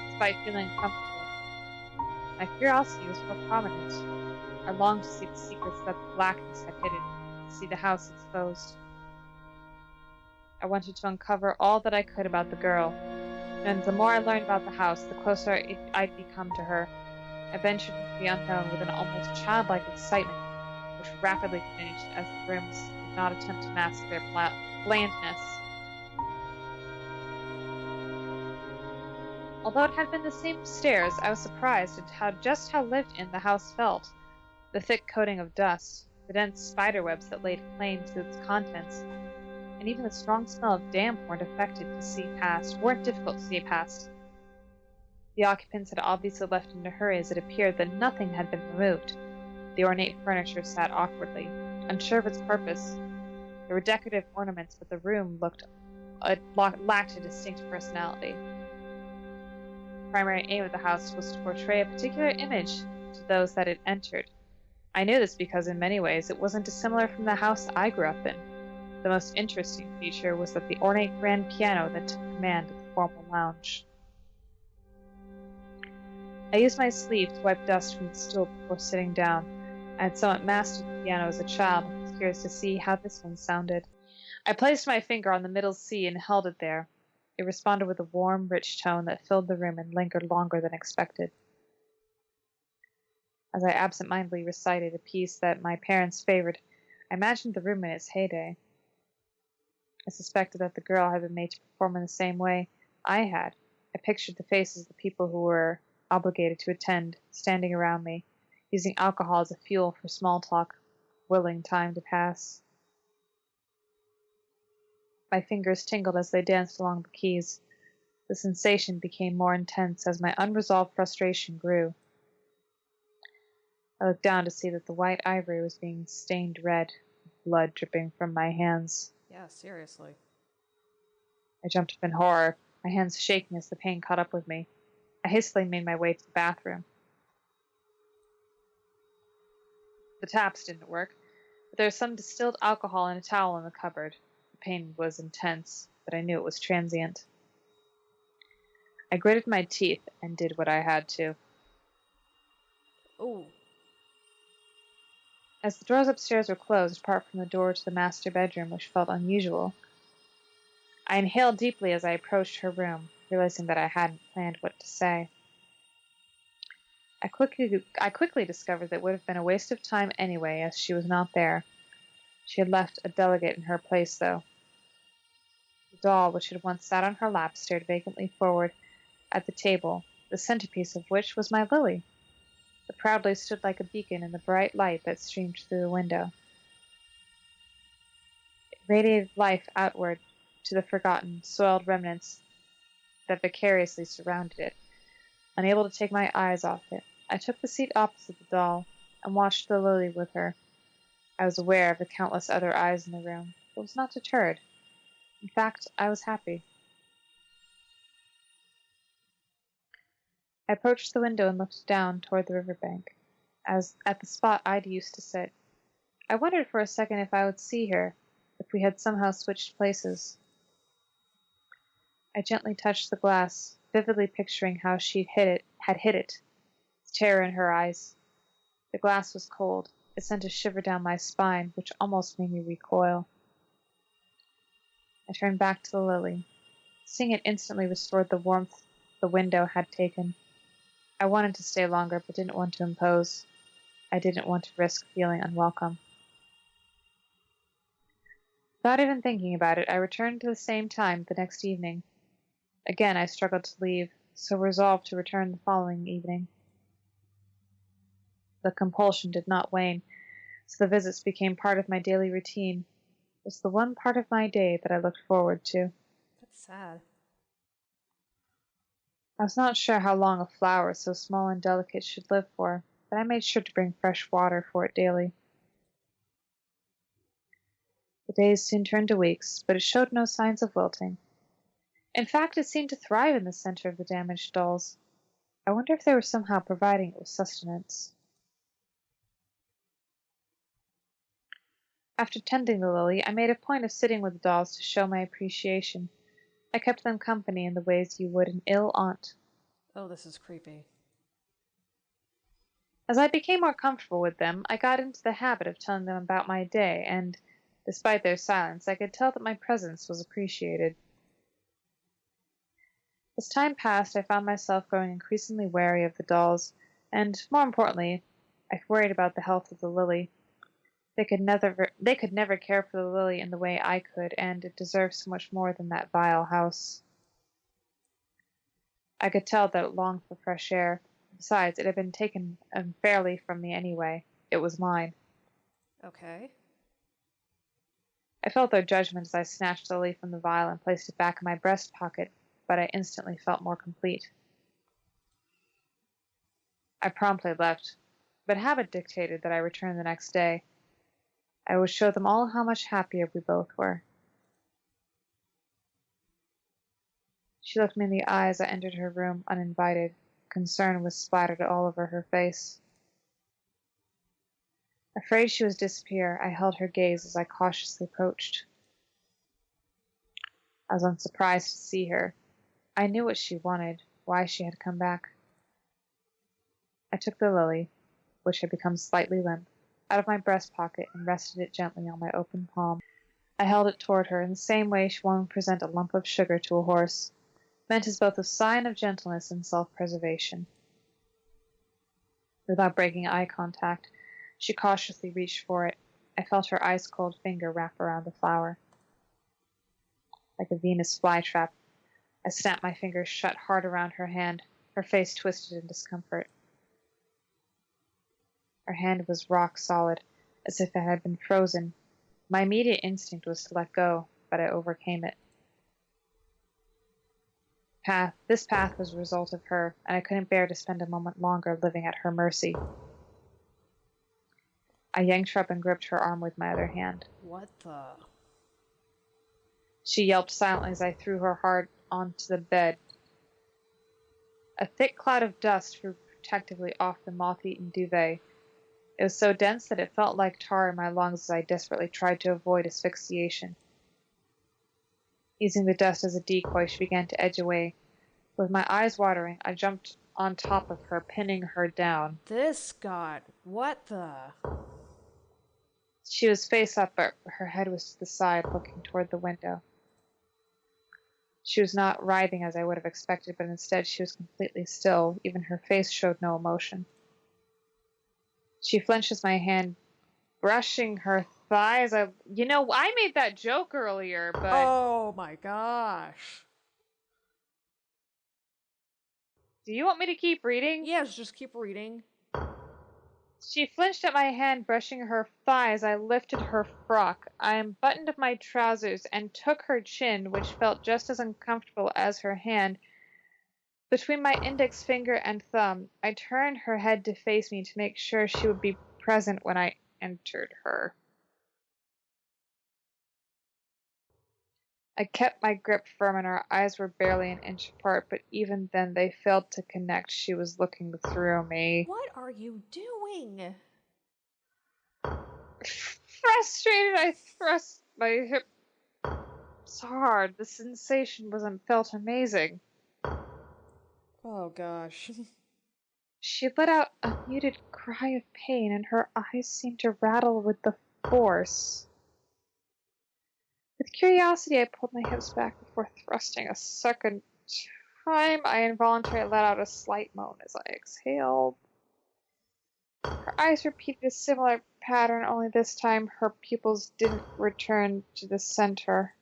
Despite feeling comfortable, my curiosity was more prominent. I longed to see the secrets that the blackness had hidden, to see the house exposed. I wanted to uncover all that I could about the girl, and the more I learned about the house, the closer I'd become to her. I ventured into the unknown with an almost childlike excitement, which rapidly diminished as the rooms did not attempt to mask their blandness. Although it had been the same stairs, I was surprised at just how lived in the house felt. The thick coating of dust, the dense spiderwebs that laid claim to its contents, and even the strong smell of damp weren't difficult to see past. The occupants had obviously left in a hurry, as it appeared that nothing had been removed. The ornate furniture sat awkwardly, unsure of its purpose. There were decorative ornaments, but the room lacked a distinct personality. The primary aim of the house was to portray a particular image to those that it entered. I knew this because in many ways it wasn't dissimilar from the house I grew up in. The most interesting feature was that the ornate grand piano that took command of the formal lounge. I used my sleeve to wipe dust from the stool before sitting down. I had somewhat mastered the piano as a child and was curious to see how this one sounded. I placed my finger on the middle C and held it there. It responded with a warm, rich tone that filled the room and lingered longer than expected. As I absent-mindedly recited a piece that my parents favored, I imagined the room in its heyday. I suspected that the girl had been made to perform in the same way I had. I pictured the faces of the people who were obligated to attend, standing around me, using alcohol as a fuel for small talk, willing time to pass. My fingers tingled as they danced along the keys. The sensation became more intense as my unresolved frustration grew. I looked down to see that the white ivory was being stained red, blood dripping from my hands. Yeah, seriously. I jumped up in horror, my hands shaking as the pain caught up with me. I hastily made my way to the bathroom. The taps didn't work, but there was some distilled alcohol and a towel in the cupboard. The pain was intense, but I knew it was transient. I gritted my teeth and did what I had to. Oh. As the doors upstairs were closed, apart from the door to the master bedroom, which felt unusual, I inhaled deeply as I approached her room, realizing that I hadn't planned what to say. I quickly discovered that it would have been a waste of time anyway, as she was not there. She had left a delegate in her place, though. The doll, which had once sat on her lap, stared vacantly forward at the table, the centerpiece of which was my Lily. It proudly stood like a beacon in the bright light that streamed through the window. It radiated life outward to the forgotten, soiled remnants that vicariously surrounded it. Unable to take my eyes off it, I took the seat opposite the doll and watched the Lily with her. I was aware of the countless other eyes in the room, but was not deterred. In fact, I was happy. I approached the window and looked down toward the riverbank, as at the spot I'd used to sit. I wondered for a second if I would see her, if we had somehow switched places. I gently touched the glass, vividly picturing how she had hit it, with terror in her eyes. The glass was cold. It sent a shiver down my spine, which almost made me recoil. I turned back to the Lily. Seeing it instantly restored the warmth the window had taken. I wanted to stay longer, but didn't want to impose. I didn't want to risk feeling unwelcome. Without even thinking about it, I returned to the same time the next evening. Again, I struggled to leave, so resolved to return the following evening. The compulsion did not wane, so the visits became part of my daily routine. It was the one part of my day that I looked forward to. That's sad. I was not sure how long a flower so small and delicate should live for, but I made sure to bring fresh water for it daily. The days soon turned to weeks, but it showed no signs of wilting. In fact, it seemed to thrive in the center of the damaged dolls. I wonder if they were somehow providing it with sustenance. After tending the Lily, I made a point of sitting with the dolls to show my appreciation. I kept them company in the ways you would an ill aunt. Oh, this is creepy. As I became more comfortable with them, I got into the habit of telling them about my day, and, despite their silence, I could tell that my presence was appreciated. As time passed, I found myself growing increasingly wary of the dolls, and, more importantly, I worried about the health of the Lily. They could never care for the Lily in the way I could, and it deserved so much more than that vile house. I could tell that it longed for fresh air. Besides, it had been taken unfairly from me anyway. It was mine. Okay. I felt their judgment as I snatched the Lily from the vial and placed it back in my breast pocket, but I instantly felt more complete. I promptly left, but habit dictated that I return the next day. I would show them all how much happier we both were. She looked me in the eye as I entered her room uninvited. Concern was splattered all over her face. Afraid she would disappear, I held her gaze as I cautiously approached. I was unsurprised to see her. I knew what she wanted, why she had come back. I took the Lily, which had become slightly limp, out of my breast pocket and rested it gently on my open palm. I held it toward her in the same way one would present a lump of sugar to a horse, meant as both a sign of gentleness and self-preservation. Without breaking eye contact, she cautiously reached for it. I felt her ice-cold finger wrap around the flower. Like a Venus flytrap, I snapped my fingers shut hard around her hand, her face twisted in discomfort. Her hand was rock solid, as if it had been frozen. My immediate instinct was to let go, but I overcame it. This path was a result of her, and I couldn't bear to spend a moment longer living at her mercy. I yanked her up and gripped her arm with my other hand. What the? She yelped silently as I threw her hard onto the bed. A thick cloud of dust flew protectively off the moth-eaten duvet. It was so dense that it felt like tar in my lungs as I desperately tried to avoid asphyxiation. Using the dust as a decoy, she began to edge away. With my eyes watering, I jumped on top of her, pinning her down. What the? She was face up, but her head was to the side, looking toward the window. She was not writhing as I would have expected, but instead she was completely still. Even her face showed no emotion. She flinched as my hand brushing her thighs. I made that joke earlier, but... Oh my gosh. Do you want me to keep reading? Yes, just keep reading. She flinched at my hand, brushing her thighs. I lifted her frock. I unbuttoned my trousers and took her chin, which felt just as uncomfortable as her hand, between my index finger and thumb. I turned her head to face me to make sure she would be present when I entered her. I kept my grip firm and our eyes were barely an inch apart, but even then they failed to connect. She was looking through me. What are you doing? Frustrated, I thrust my hip so hard. The sensation felt amazing. Oh gosh. She let out a muted cry of pain, and her eyes seemed to rattle with the force. With curiosity, I pulled my hips back before thrusting a second time. I involuntarily let out a slight moan as I exhaled. Her eyes repeated a similar pattern, only this time her pupils didn't return to the center.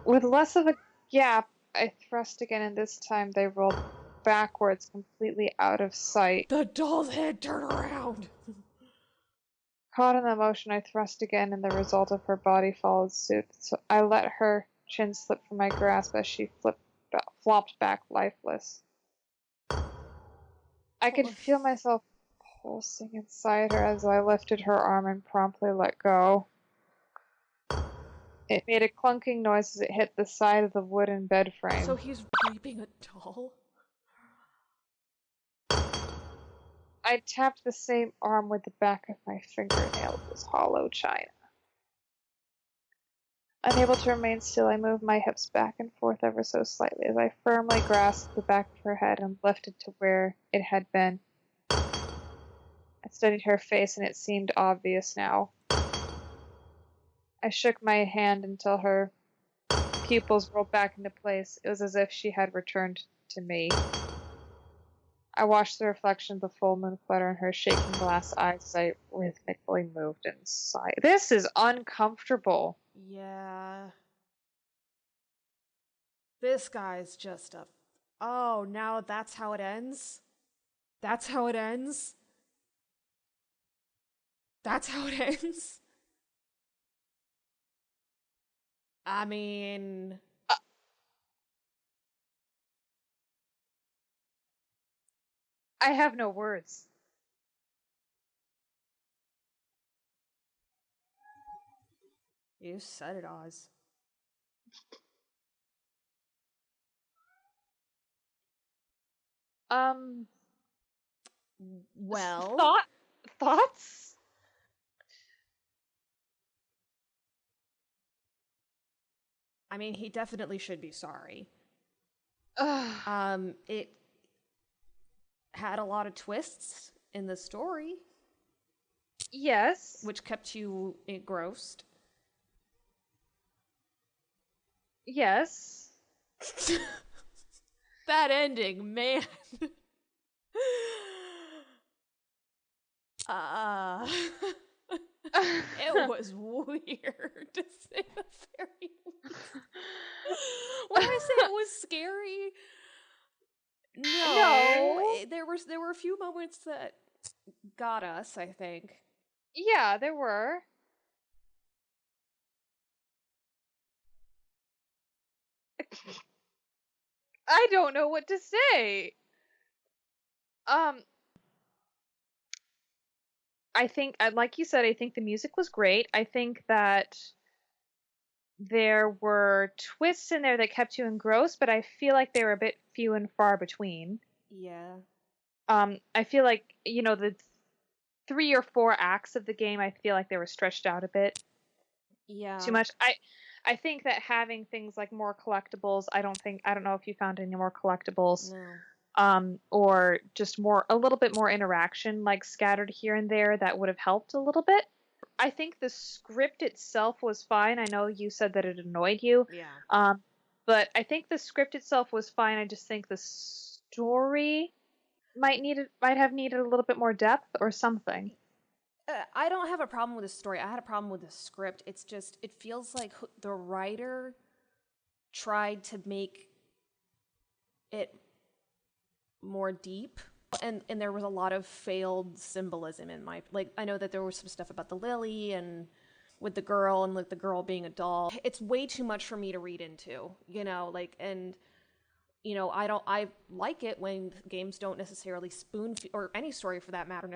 With less of a gap, I thrust again, and this time they rolled backwards, completely out of sight. The doll's head turned around! Caught in the motion, I thrust again, and the result of her body followed suit. So I let her chin slip from my grasp as she flopped back lifeless. I could feel myself pulsing inside her as I lifted her arm and promptly let go. It made a clunking noise as it hit the side of the wooden bed frame. So he's raping a doll? I tapped the same arm with the back of my fingernail. It was hollow china. Unable to remain still, I moved my hips back and forth ever so slightly as I firmly grasped the back of her head and lifted to where it had been. I studied her face, and it seemed obvious now. I shook my hand until her pupils rolled back into place. It was as if she had returned to me. I watched the reflection of the full moon flutter in her shaking glass eyes as I rhythmically moved inside. This is uncomfortable. Yeah. This guy's just a... Oh, now that's how it ends? That's how it ends? That's how it ends? I mean... I have no words. You said it, Oz. Well... Thoughts? I mean, he definitely should be sorry. It had a lot of twists in the story. Yes. Which kept you engrossed. Yes. That ending, man. It was weird, to say the very least. When I say it was scary, no. There were a few moments that got us, I think. Yeah, there were. I don't know what to say. I think, like you said, I think the music was great. I think that there were twists in there that kept you engrossed, but I feel like they were a bit few and far between. Yeah. I feel like, the 3 or 4 acts of the game, I feel like they were stretched out a bit Yeah. too much. I think that having things like more collectibles, I don't know if you found any more collectibles. No. Or just a little bit more interaction, like scattered here and there, that would have helped a little bit. I think the script itself was fine. I know you said that it annoyed you. Yeah. But I think the script itself was fine. I just think the story might have needed a little bit more depth or something. I don't have a problem with the story. I had a problem with the script. It's just, it feels like the writer tried to make it more deep. And there was a lot of failed symbolism in I know that there was some stuff about the lily and with the girl and like the girl being a doll. It's way too much for me to read into, I like it when games don't necessarily or any story for that matter,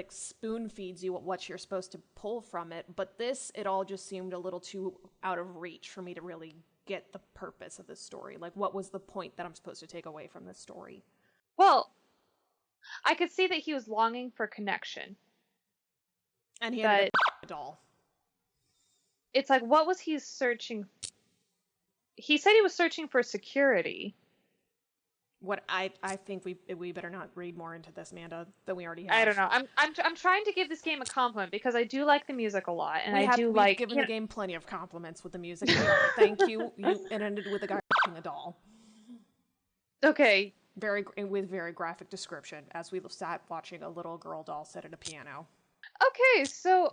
spoon feeds you what you're supposed to pull from it. But it all just seemed a little too out of reach for me to really get the purpose of this story. Like, what was the point that I'm supposed to take away from this story? Well, I could see that he was longing for connection. And he ended up a doll. It's like, what was he searching? He said he was searching for security. What I think we better not read more into this, Amanda, than we already have. I don't know. I'm trying to give this game a compliment because I do like the music a lot, and we've given the game plenty of compliments with the music. Thank you. It ended with a guy a doll. Okay. With very graphic description as we sat watching a little girl doll sit at a piano. Okay, so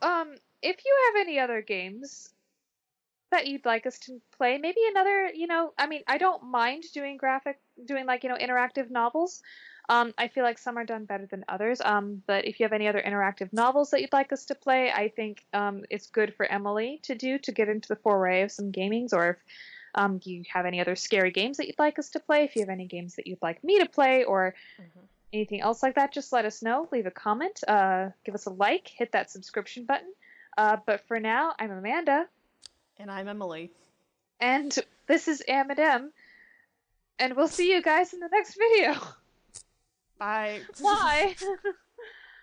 if you have any other games that you'd like us to play, maybe another, I don't mind doing interactive novels. I feel like some are done better than others. But if you have any other interactive novels that you'd like us to play, I think it's good for Emily to get into the foray of some gamings, or if you have any other scary games that you'd like us to play, if you have any games that you'd like me to play, or anything else like that, just let us know. Leave a comment, give us a like, hit that subscription button. But for now, I'm Amanda. And I'm Emily. And this is Am&M. And we'll see you guys in the next video. Bye. Bye.